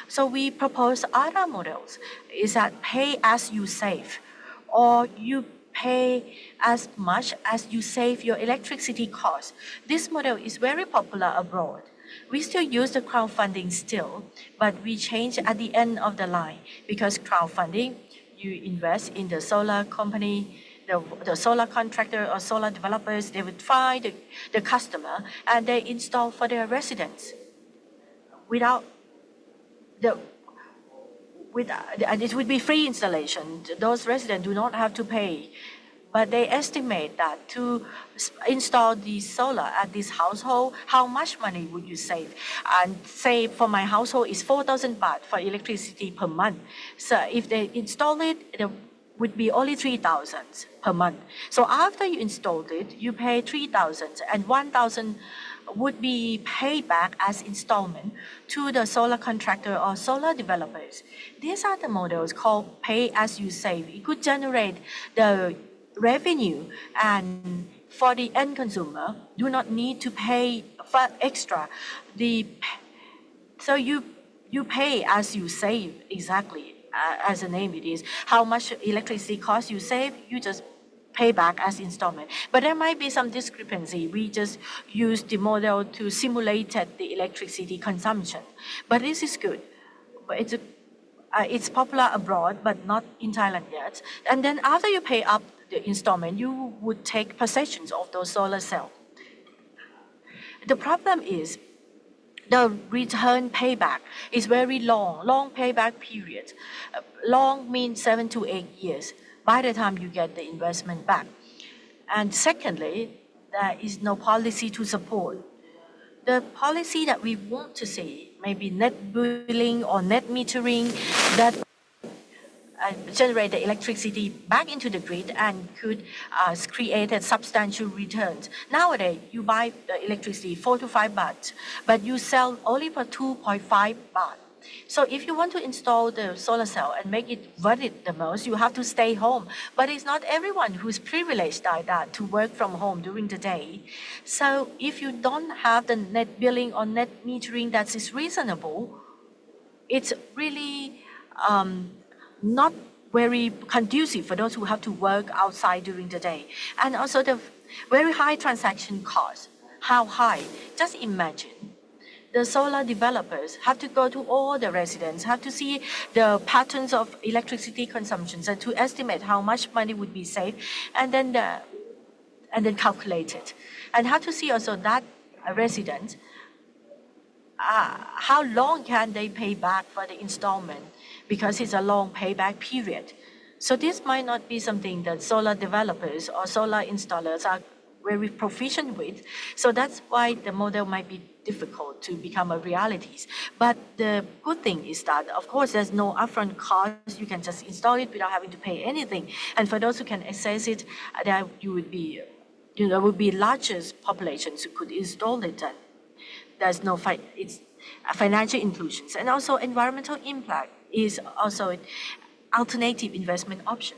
So we propose other models is that pay as you save, or you pay as much as you save your electricity costs. This model is very popular abroad. We still use the crowdfunding still, but we change at the end of the line because crowdfunding, you invest in the solar company, the solar contractor or solar developers, they would find the customer and they install for their residents without the and it would be free installation. Those residents do not have to pay. But they estimate that to install the solar at this household, how much money would you save? And say for my household is 4,000 baht for electricity per month. So if they install it, it would be only 3,000 per month. So after you installed it, you pay 3,000 and 1,000 would be paid back as installment to the solar contractor or solar developers. These are the models called pay as you save. It could generate the revenue, and for the end consumer, do not need to pay for extra. So you pay as you save, exactly as the name it is. How much electricity cost you save, you just pay back as installment. But there might be some discrepancy. We just use the model to simulate the electricity consumption. But this is good. But it's popular abroad, but not in Thailand yet. And then after you pay up the installment, you would take possessions of those solar cells. The problem is the return payback is very long payback period. Long means 7 to 8 years by the time you get the investment back. And secondly, there is no policy to support. The policy that we want to see, maybe net billing or net metering, that generate the electricity back into the grid and could create a substantial returns. Nowadays, you buy the electricity 4 to 5 baht, but you sell only for 2.5 baht. So if you want to install the solar cell and make it worth it the most, you have to stay home. But it's not everyone who's privileged like that to work from home during the day. So if you don't have the net billing or net metering that is reasonable, it's really not very conducive for those who have to work outside during the day. And also the very high transaction cost. How high? Just imagine the solar developers have to go to all the residents, have to see the patterns of electricity consumptions and to estimate how much money would be saved, and then calculate it. And have to see also that resident, how long can they pay back for the installment, because it's a long payback period. So this might not be something that solar developers or solar installers are very proficient with. So that's why the model might be difficult to become a reality. But the good thing is that, of course, there's no upfront cost. You can just install it without having to pay anything. And for those who can access it, there would be largest populations who could install it. And there's no it's financial inclusions, and also environmental impact is also an alternative investment option.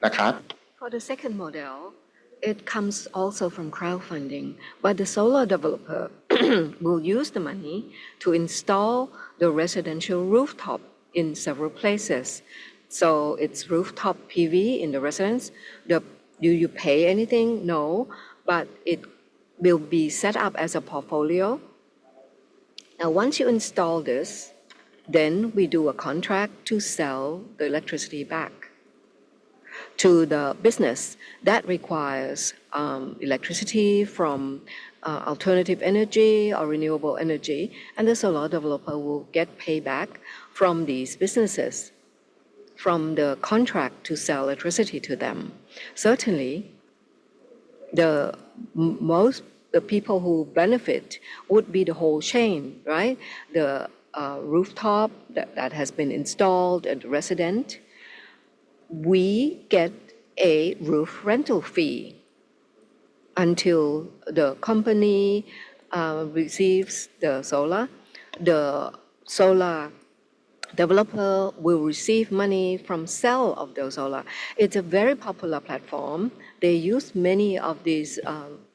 นะครับ For the second model, it comes also from crowdfunding, but the solar developer will use the money to install the residential rooftop in several places. So it's rooftop PV in the residence. Do you pay anything? No, but it will be set up as a portfolio. Now, once you install this, then we do a contract to sell the electricity back to the business that requires electricity from alternative energy or renewable energy, and the solar developer will get payback from these businesses from the contract to sell electricity to them. Certainly, the people who benefit would be the whole chain, right? The rooftop that has been installed and the resident. We get a roof rental fee until the company receives the solar. The solar developer will receive money from sale of those solar. It's a very popular platform. They use many of these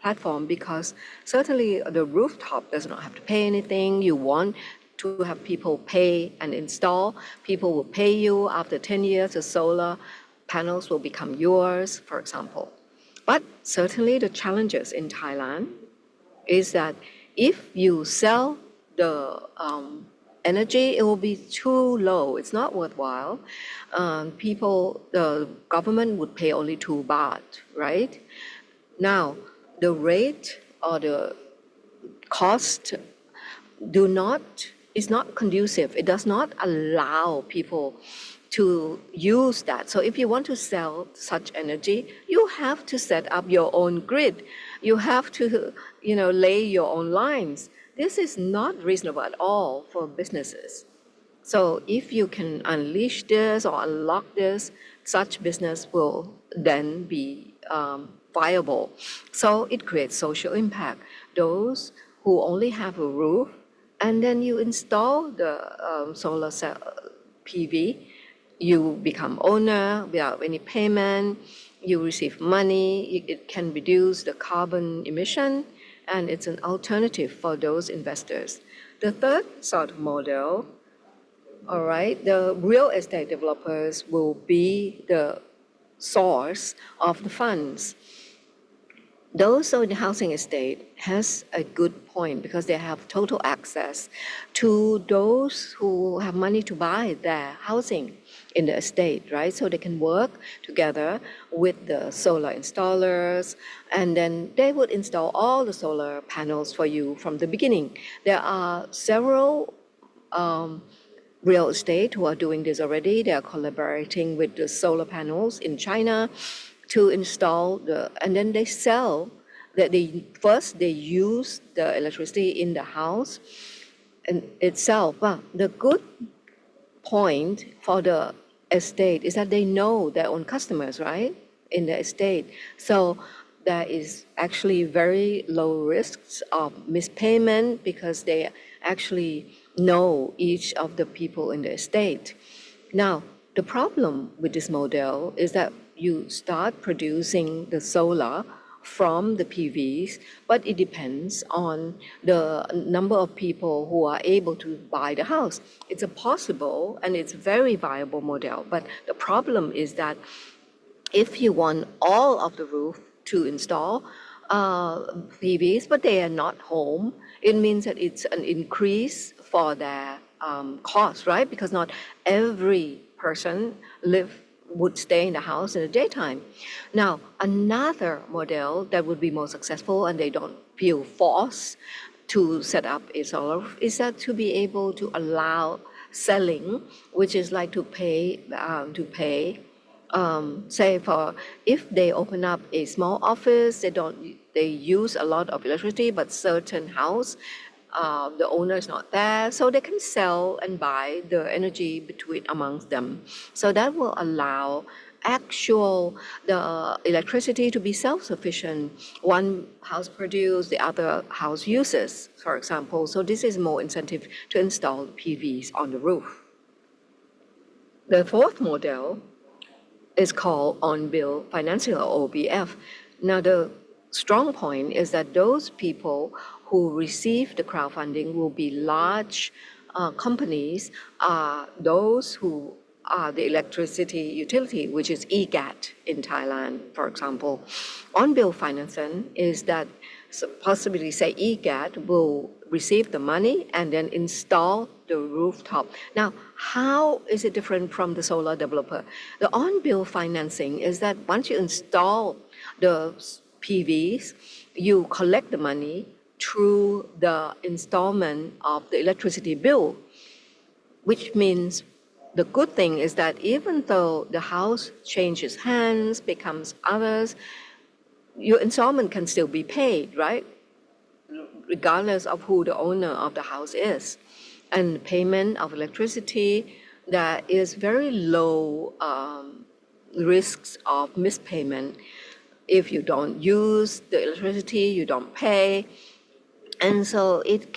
platforms because certainly the rooftop does not have to pay anything. You want to have people pay and install. People will pay you after 10 years. The solar panels will become yours, for example. But certainly the challenges in Thailand is that if you sell the energy, it will be too low. It's not worthwhile. The government would pay only 2 baht, right? Now, the rate or the cost is not conducive. It does not allow people to use that. So if you want to sell such energy, you have to set up your own grid. You have to, lay your own lines. This is not reasonable at all for businesses. So if you can unleash this or unlock this, such business will then be viable. So it creates social impact. Those who only have a roof, and then you install the solar cell PV, you become owner without any payment, you receive money, it can reduce the carbon emission, and it's an alternative for those investors. The third sort of model, all right, the real estate developers will be the source of the funds. Those in the housing estate has a good point because they have total access to those who have money to buy their housing in the estate, right? So they can work together with the solar installers, and then they would install all the solar panels for you from the beginning. There are several real estate who are doing this already. They are collaborating with the solar panels in China to install and then they sell that they use the electricity in the house and itself. But the good point for the estate is that they know their own customers, right, in the estate. So there is actually very low risks of mispayment because they actually know each of the people in the estate. Now, the problem with this model is that you start producing the solar from the PVs, but it depends on the number of people who are able to buy the house. It's a possible and it's a very viable model, but the problem is that if you want all of the roof to install PVs, but they are not home, it means that it's an increase for their cost, right? Because not every person would stay in the house in the daytime. Now, another model that would be more successful and they don't feel forced to set up a solar roof is that to be able to allow selling, which is like to pay say for if they open up a small office, they use a lot of electricity, but certain house, the owner is not there, so they can sell and buy the energy between amongst them. So that will allow the electricity to be self-sufficient. One house produces, the other house uses, for example. So this is more incentive to install PVs on the roof. The fourth model is called on-bill financing, or OBF. Now, the strong point is that those people who receive the crowdfunding will be large companies, those who are the electricity utility, which is EGAT in Thailand, for example. On-bill financing is that possibly say EGAT will receive the money and then install the rooftop. Now, how is it different from the solar developer? The on-bill financing is that once you install the PVs, you collect the money through the installment of the electricity bill, which means the good thing is that even though the house changes hands, becomes others, your installment can still be paid, right? Regardless of who the owner of the house is. And payment of electricity, there is very low risks of mispayment. If you don't use the electricity, you don't pay. And so it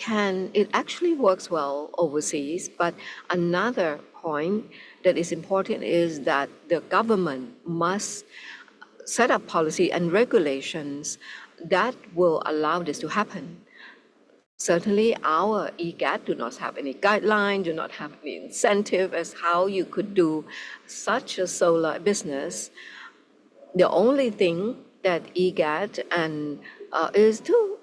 actually works well overseas. But another point that is important is that the government must set up policy and regulations that will allow this to happen. Certainly, our EGAT do not have any guideline, do not have any incentive as how you could do such a solar business. The only thing that EGAT is to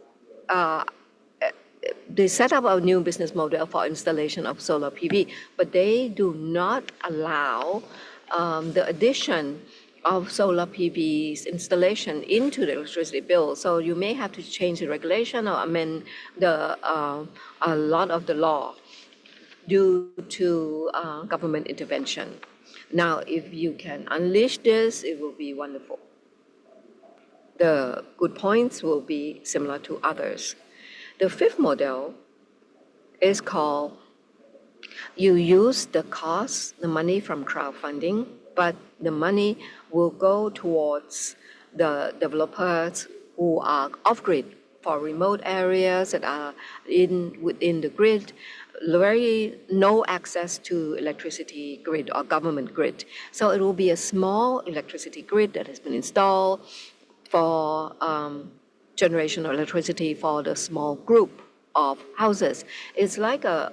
they set up a new business model for installation of solar PV, but they do not allow the addition of solar PV's installation into the electricity bill. So you may have to change the regulation or amend a lot of the law due to government intervention. Now, if you can unleash this, it will be wonderful. The good points will be similar to others. The fifth model is called you use the cost, the money from crowdfunding, but the money will go towards the developers who are off-grid for remote areas that are within the grid, no access to electricity grid or government grid. So it will be a small electricity grid that has been installed for generation of electricity for the small group of houses. It's like a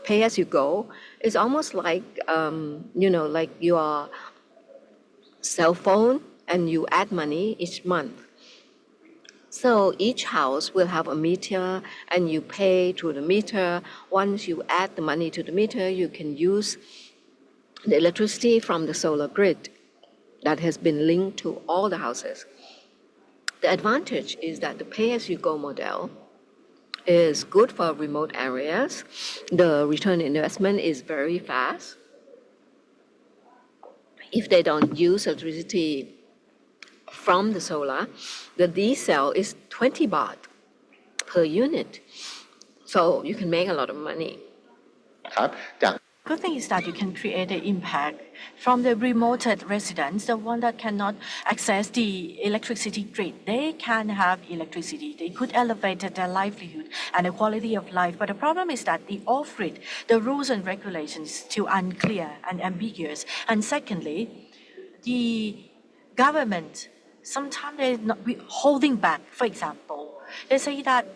pay-as-you-go. It's almost like, like your cell phone and you add money each month. So each house will have a meter and you pay through the meter. Once you add the money to the meter, you can use the electricity from the solar grid that has been linked to all the houses. The advantage is that the pay-as-you-go model is good for remote areas. The return investment is very fast. If they don't use electricity from the solar, the D-cell is 20 baht per unit. So you can make a lot of money. ครับจาก good thing is that you can create an impact from the remote residents, the one that cannot access the electricity grid. They can have electricity. They could elevate their livelihood and the quality of life. But the problem is that the off-grid, the rules and regulations still unclear and ambiguous. And secondly, the government, sometimes they're not holding back. For example, they say that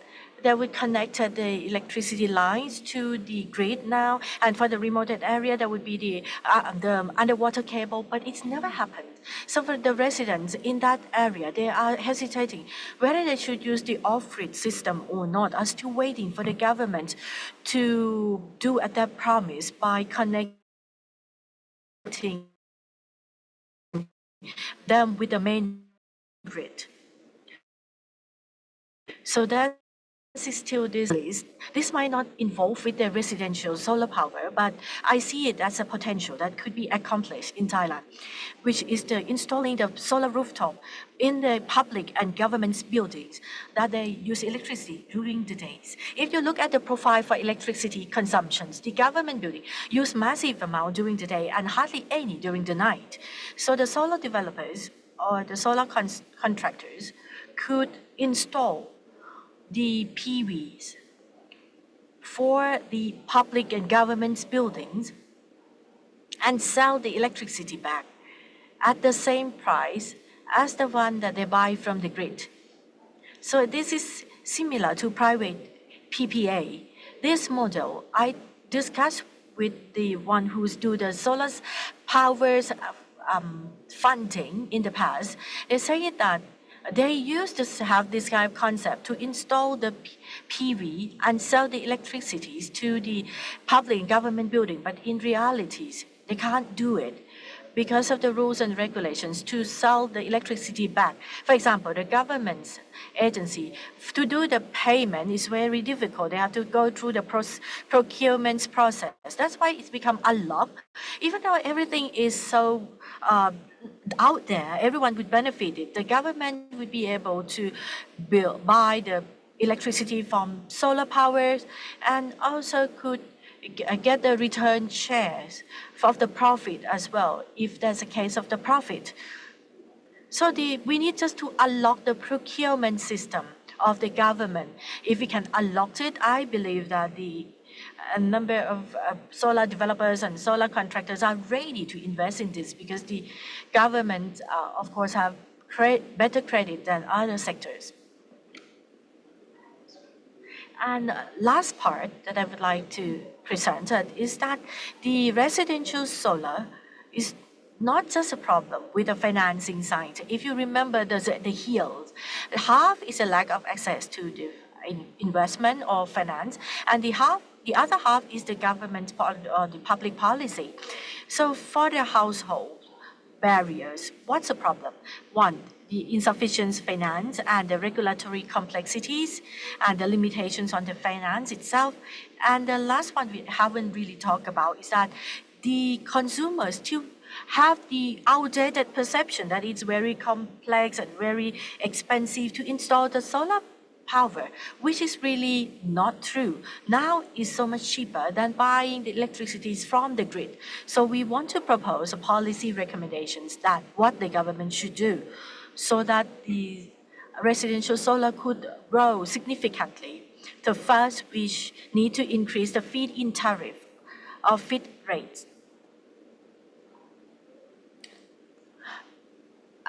they would connect the electricity lines to the grid now, and for the remote area, there would be the underwater cable, but it's never happened. So for the residents in that area, they are hesitating whether they should use the off-grid system or not, are still waiting for the government to do at their promise by connecting them with the main grid. So that is still this list. This might not involve with the residential solar power, but I see it as a potential that could be accomplished in Thailand, which is the installing the solar rooftop in the public and government's buildings that they use electricity during the days. If you look at the profile for electricity consumptions, the government building use massive amount during the day and hardly any during the night. So the solar developers or the solar contractors could install the PVs for the public and government buildings and sell the electricity back at the same price as the one that they buy from the grid. So this is similar to private PPA. This model I discussed with the one who's do the solar powers funding in the past. They say that they used to have this kind of concept to install the PV and sell the electricities to the public and government building, but in realities, they can't do it because of the rules and regulations to sell the electricity back. For example, the government's agency, to do the payment is very difficult. They have to go through the procurement process. That's why it's become unlocked. Even though everything is so out there, everyone would benefit it. The government would be able to buy the electricity from solar powers and also could get the return shares of the profit as well, if there's a case of the profit. So we need just to unlock the procurement system of the government. If we can unlock it, I believe that a number of solar developers and solar contractors are ready to invest in this because the government, of course, have better credit than other sectors. And last part that I would like to present is that the residential solar is not just a problem with the financing side. If you remember the hills, half is a lack of access to the investment or finance, and the other half is the government or the public policy. So for the household barriers, what's the problem? One, the insufficient finance and the regulatory complexities and the limitations on the finance itself. And the last one we haven't really talked about is that the consumers still have the outdated perception that it's very complex and very expensive to install the solar power, which is really not true. Now it's so much cheaper than buying the electricity from the grid. So we want to propose a policy recommendations that what the government should do so that the residential solar could grow significantly. The first, we need to increase the feed-in tariff or feed rates.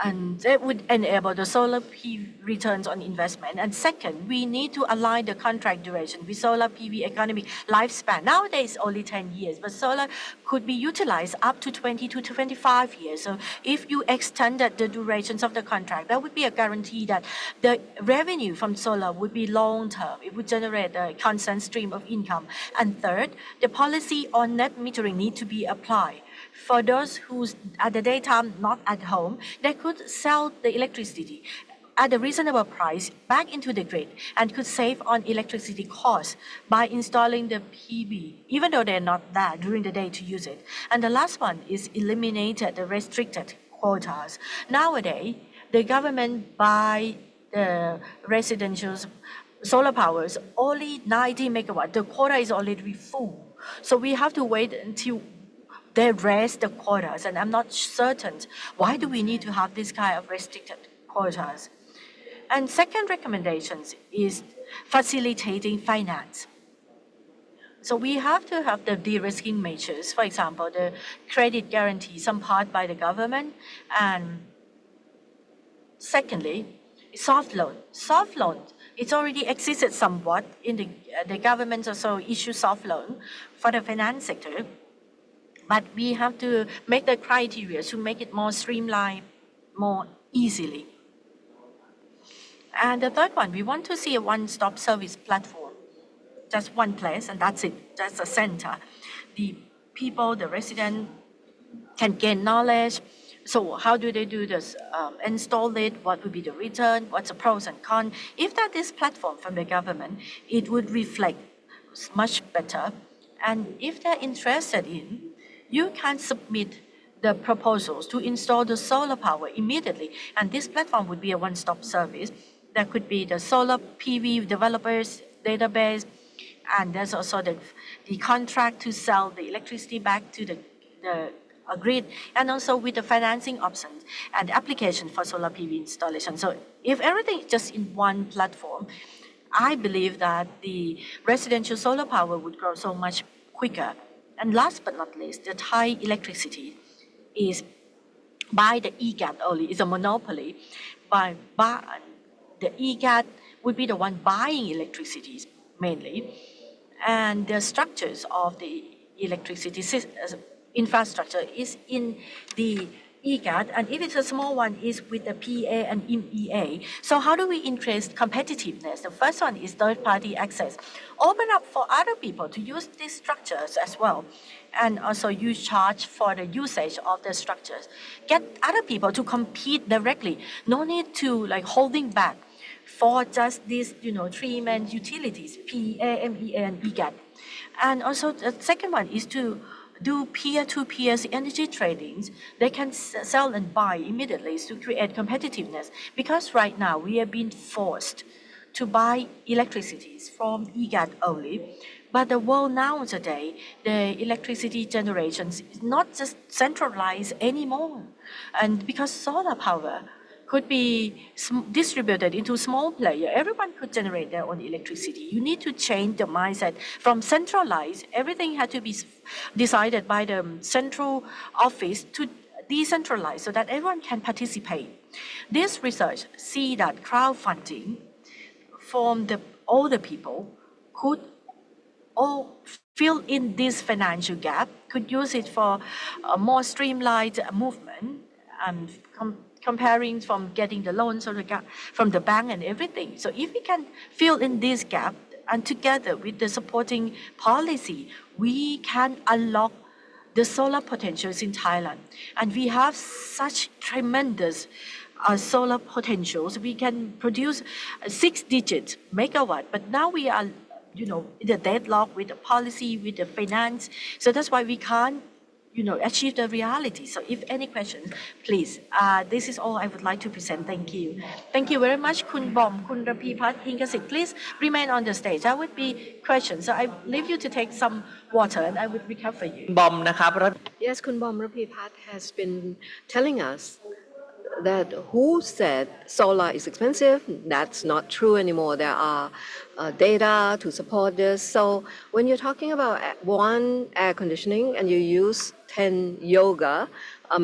And that would enable the solar PV returns on investment. And second, we need to align the contract duration with solar PV economic lifespan. Nowadays, only 10 years, but solar could be utilized up to 20 to 25 years. So if you extended the durations of the contract, that would be a guarantee that the revenue from solar would be long-term. It would generate a constant stream of income. And third, the policy on net metering need to be applied. For those who's at the daytime not at home, they could sell the electricity at a reasonable price back into the grid and could save on electricity costs by installing the PV, even though they're not there during the day to use it. And the last one is eliminated the restricted quotas. Nowadays, the government buy the residential solar power is only 90 megawatt. The quota is already full. So we have to wait until they raise the quotas. And I'm not certain why do we need to have this kind of restricted quotas. And second recommendations is facilitating finance. So we have to have the de-risking measures, for example, the credit guarantee, some part by the government, and secondly, soft loan. Soft loan, it's already existed somewhat in the government also issue soft loan for the finance sector, but we have to make the criteria to make it more streamlined, more easily. And the third one, we want to see a one-stop service platform, just one place, and that's it, that's a center. The people, the resident can gain knowledge. So how do they do this? Install it, what would be the return, what's the pros and cons? If that is platform from the government, it would reflect much better. And if they're interested in, you can submit the proposals to install the solar power immediately. And this platform would be a one-stop service. There could be the solar PV developers database, and there's also the contract to sell the electricity back to the grid, and also with the financing options and application for solar PV installation. So if everything is just in one platform, I believe that the residential solar power would grow so much quicker. And last but not least, the Thai electricity is by the EGAT only, it's a monopoly. The EGAT would be the one buying electricity mainly, and the structures of the electricity infrastructure is in the EGAT, and if it's a small one, is with the PA and MEA. So how do we increase competitiveness? The first one is third-party access. Open up for other people to use these structures as well, and also use charge for the usage of the structures. Get other people to compete directly. No need to like holding back for just these, three main utilities, PA, MEA, and EGAT. And also the second one is to do peer-to-peer energy tradings. They can sell and buy immediately to create competitiveness. Because right now we are being forced to buy electricities from EGAT only. But the world now today, the electricity generation is not just centralized anymore. And because solar power could be distributed into small players. Everyone could generate their own electricity. You need to change the mindset from centralized, everything had to be decided by the central office, to decentralized so that everyone can participate. This research see that crowdfunding from the older people could all fill in this financial gap, could use it for a more streamlined movement, and comparing from getting the loans from the bank and everything. So if we can fill in this gap, and together with the supporting policy, we can unlock the solar potentials in Thailand. And we have such tremendous solar potentials. We can produce 6-digit megawatt, but now we are in the deadlock with the policy, with the finance. So that's why we can't achieve the reality. So if any questions, please, this is all I would like to present. Thank you. Thank you very much, Kun Bom, Kun Rapipat, Hinkasit. Please remain on the stage. There would be questions. So I leave you to take some water and I would recover you. บอมนะครับ Yes, Kun Bom Rapipat has been telling us that who said solar is expensive? That's not true anymore. There are data to support this. So when you're talking about one air conditioning and you use 10 yoga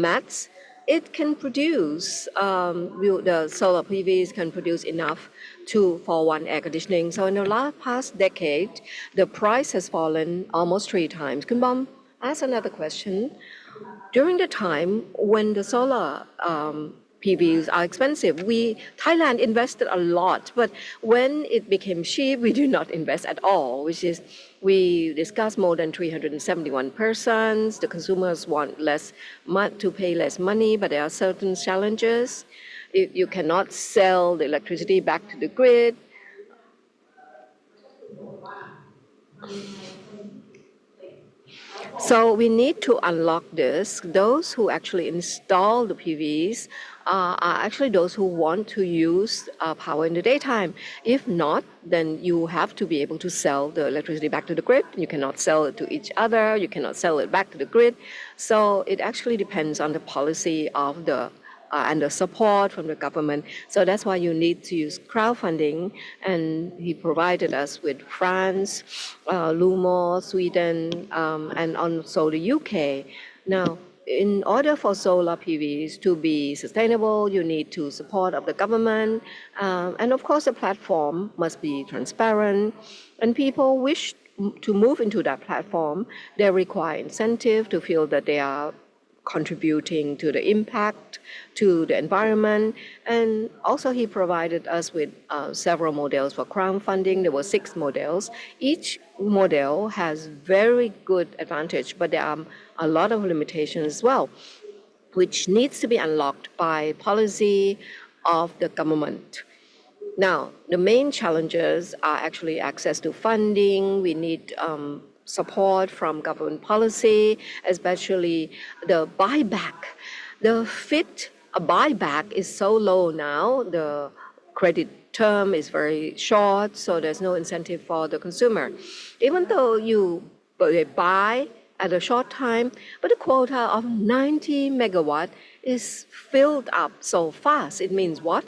mats, it can produce, the solar PVs can produce enough for one air conditioning. So in the past decade, the price has fallen almost 3 times. Kun Bom, ask another question. During the time when the solar PVs are expensive, Thailand invested a lot, but when it became cheap, we do not invest at all, which is we discussed more than 371 persons. The consumers want to pay less money, but there are certain challenges. You cannot sell the electricity back to the grid. So we need to unlock this. Those who actually install the PVs are actually those who want to use power in the daytime. If not, then you have to be able to sell the electricity back to the grid. You cannot sell it to each other. You cannot sell it back to the grid. So it actually depends on the policy of the and the support from the government. So that's why you need to use crowdfunding. And he provided us with France, Lumo, Sweden, and also the UK. Now, in order for solar PVs to be sustainable, you need to support of the government. And of course, the platform must be transparent. And people wish to move into that platform, they require incentive to feel that they are contributing to the impact to the environment. And also he provided us with several models for crowdfunding. There were 6 models. Each model has very good advantage, but there are a lot of limitations as well, which needs to be unlocked by policy of the government. Now, the main challenges are actually access to funding. We need support from government policy, especially the buyback. The fit a buyback is so low now. The credit term is very short, so there's no incentive for the consumer. Even though they buy at a short time, but the quota of 90 megawatt is filled up so fast. It means what?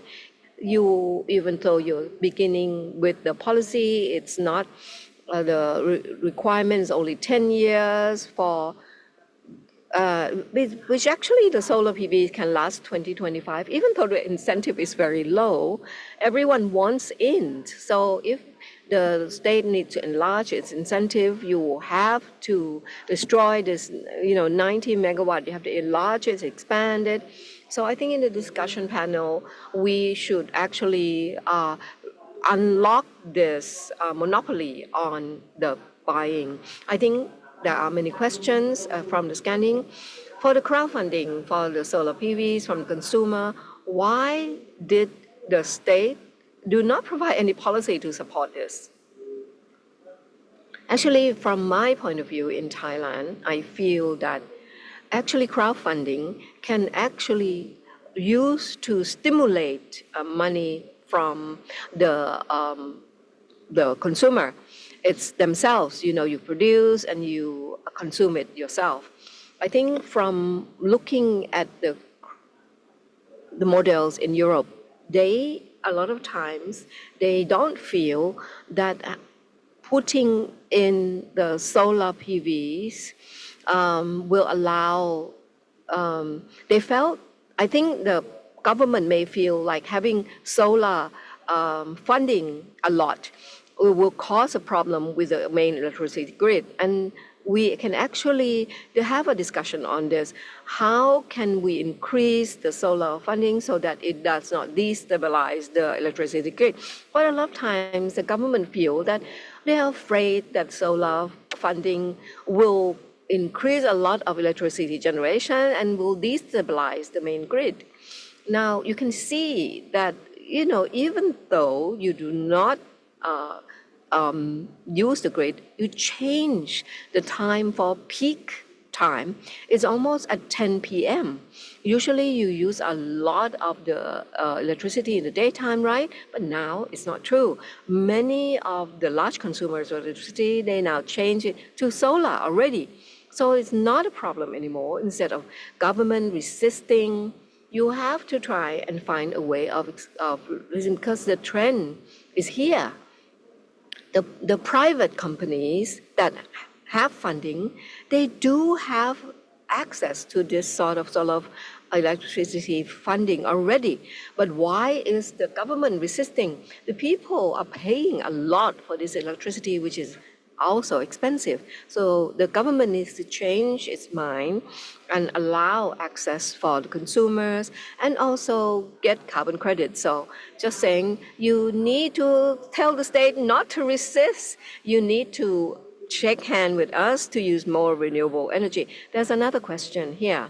Even though you're beginning with the policy, it's not the requirement is only 10 years for which actually the solar PV can last 2025, even though the incentive is very low. Everyone wants in. So if the state needs to enlarge its incentive, you have to destroy this, 90 megawatt. You have to enlarge it, expand it. So I think in the discussion panel, we should actually unlock this monopoly on the buying. I think there are many questions from the scanning. For the crowdfunding, for the solar PVs from the consumer, why did the state do not provide any policy to support this? Actually, from my point of view in Thailand, I feel that actually crowdfunding can actually use to stimulate money from the consumer. It's themselves, you produce and you consume it yourself. I think from looking at the models in Europe, a lot of times, they don't feel that putting in the solar PVs will allow, I think the government may feel like having solar funding a lot will cause a problem with the main electricity grid. And we can actually have a discussion on this. How can we increase the solar funding so that it does not destabilize the electricity grid? But a lot of times the government feel that they are afraid that solar funding will increase a lot of electricity generation and will destabilize the main grid. Now you can see that, even though you do not use the grid, you change the time for peak time. It's almost at 10 p.m. Usually you use a lot of the electricity in the daytime, right? But now it's not true. Many of the large consumers of electricity, they now change it to solar already. So it's not a problem anymore. Instead of government resisting, you have to try and find a way of because the trend is here. The private companies that have funding, they do have access to this sort of electricity funding already. But why is the government resisting? The people are paying a lot for this electricity, which is also expensive. So the government needs to change its mind and allow access for the consumers and also get carbon credits. So just saying, you need to tell the state not to resist. You need to shake hand with us to use more renewable energy. There's another question here.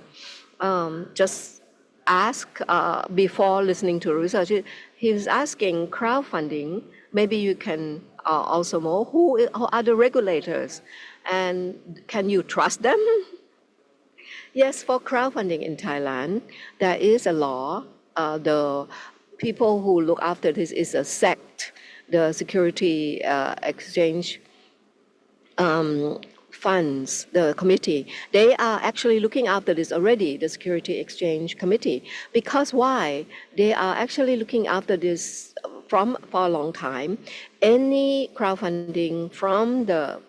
Just ask before listening to research. He was asking crowdfunding. Maybe you can also more, who are the regulators, and can you trust them? Yes, for crowdfunding in Thailand, there is a law. The people who look after this is a SEC, the Security Exchange Funds, the committee. They are actually looking after this already, the Security Exchange Committee. Because why? They are actually looking after this for a long time. Any crowdfunding from the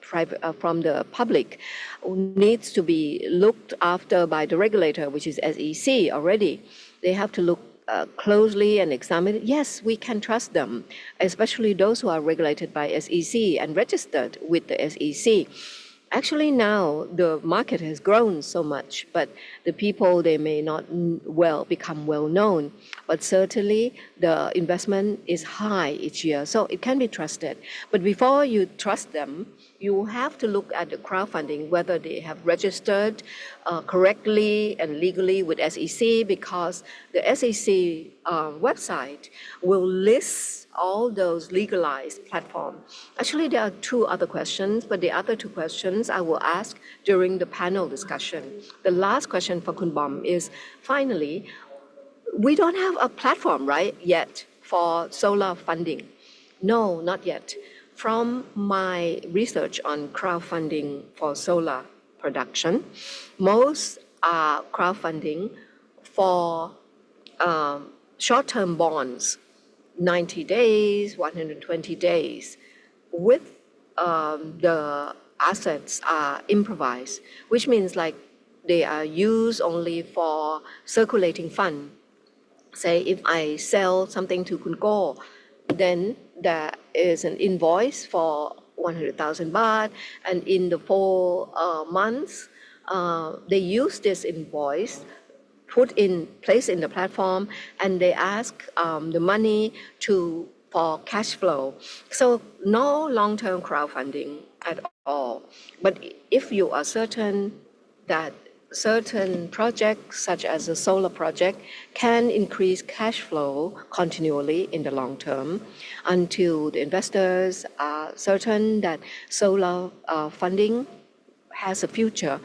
from the public needs to be looked after by the regulator, which is SEC already. They have to look closely and examine it. Yes, we can trust them, especially those who are regulated by SEC and registered with the SEC. Actually, now the market has grown so much, but the people, they may not become well known, but certainly the investment is high each year, so it can be trusted. But before you trust them, you have to look at the crowdfunding, whether they have registered correctly and legally with SEC, because the SEC website will list all those legalized platforms. Actually, there are two other questions, but the other two questions I will ask during the panel discussion. The last question for Kun Bom is, finally, we don't have a platform, right, yet for solar funding. No, not yet. From my research on crowdfunding for solar production, most are crowdfunding for short-term bonds, 90 days, 120 days, with the assets are improvised, which means like they are used only for circulating fund. Say if I sell something to Kunko, then there is an invoice for 100,000 baht, and in the 4 months, they use this invoice, place in the platform, and they ask the money for cash flow. So no long-term crowdfunding at all. But if you are certain that certain projects, such as a solar project, can increase cash flow continually in the long term until the investors are certain that solar funding has a future.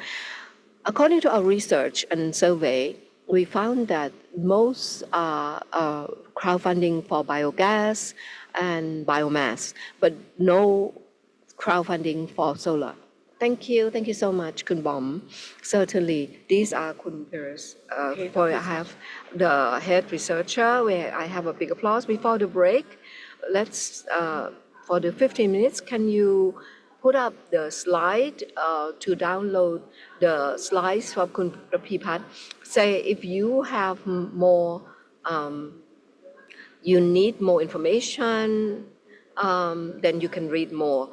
According to our research and survey, we found that most are crowdfunding for biogas and biomass, but no crowdfunding for solar. Thank you. Thank you so much, Kun Bom. Certainly, these are Kun Pires. Okay, For I Dr. have the head researcher, where I have a big applause before the break. Let's, for the 15 minutes, can you put up the slide to download the slides from Kun Prapipat? Say if you have more, you need more information, then you can read more.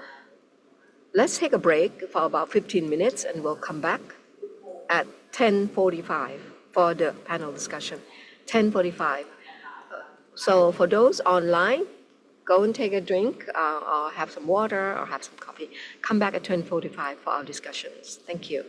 Let's take a break for about 15 minutes and we'll come back at 10:45 for the panel discussion. 10:45. So for those online, go and take a drink or have some water or have some coffee. Come back at 10:45 for our discussions. Thank you.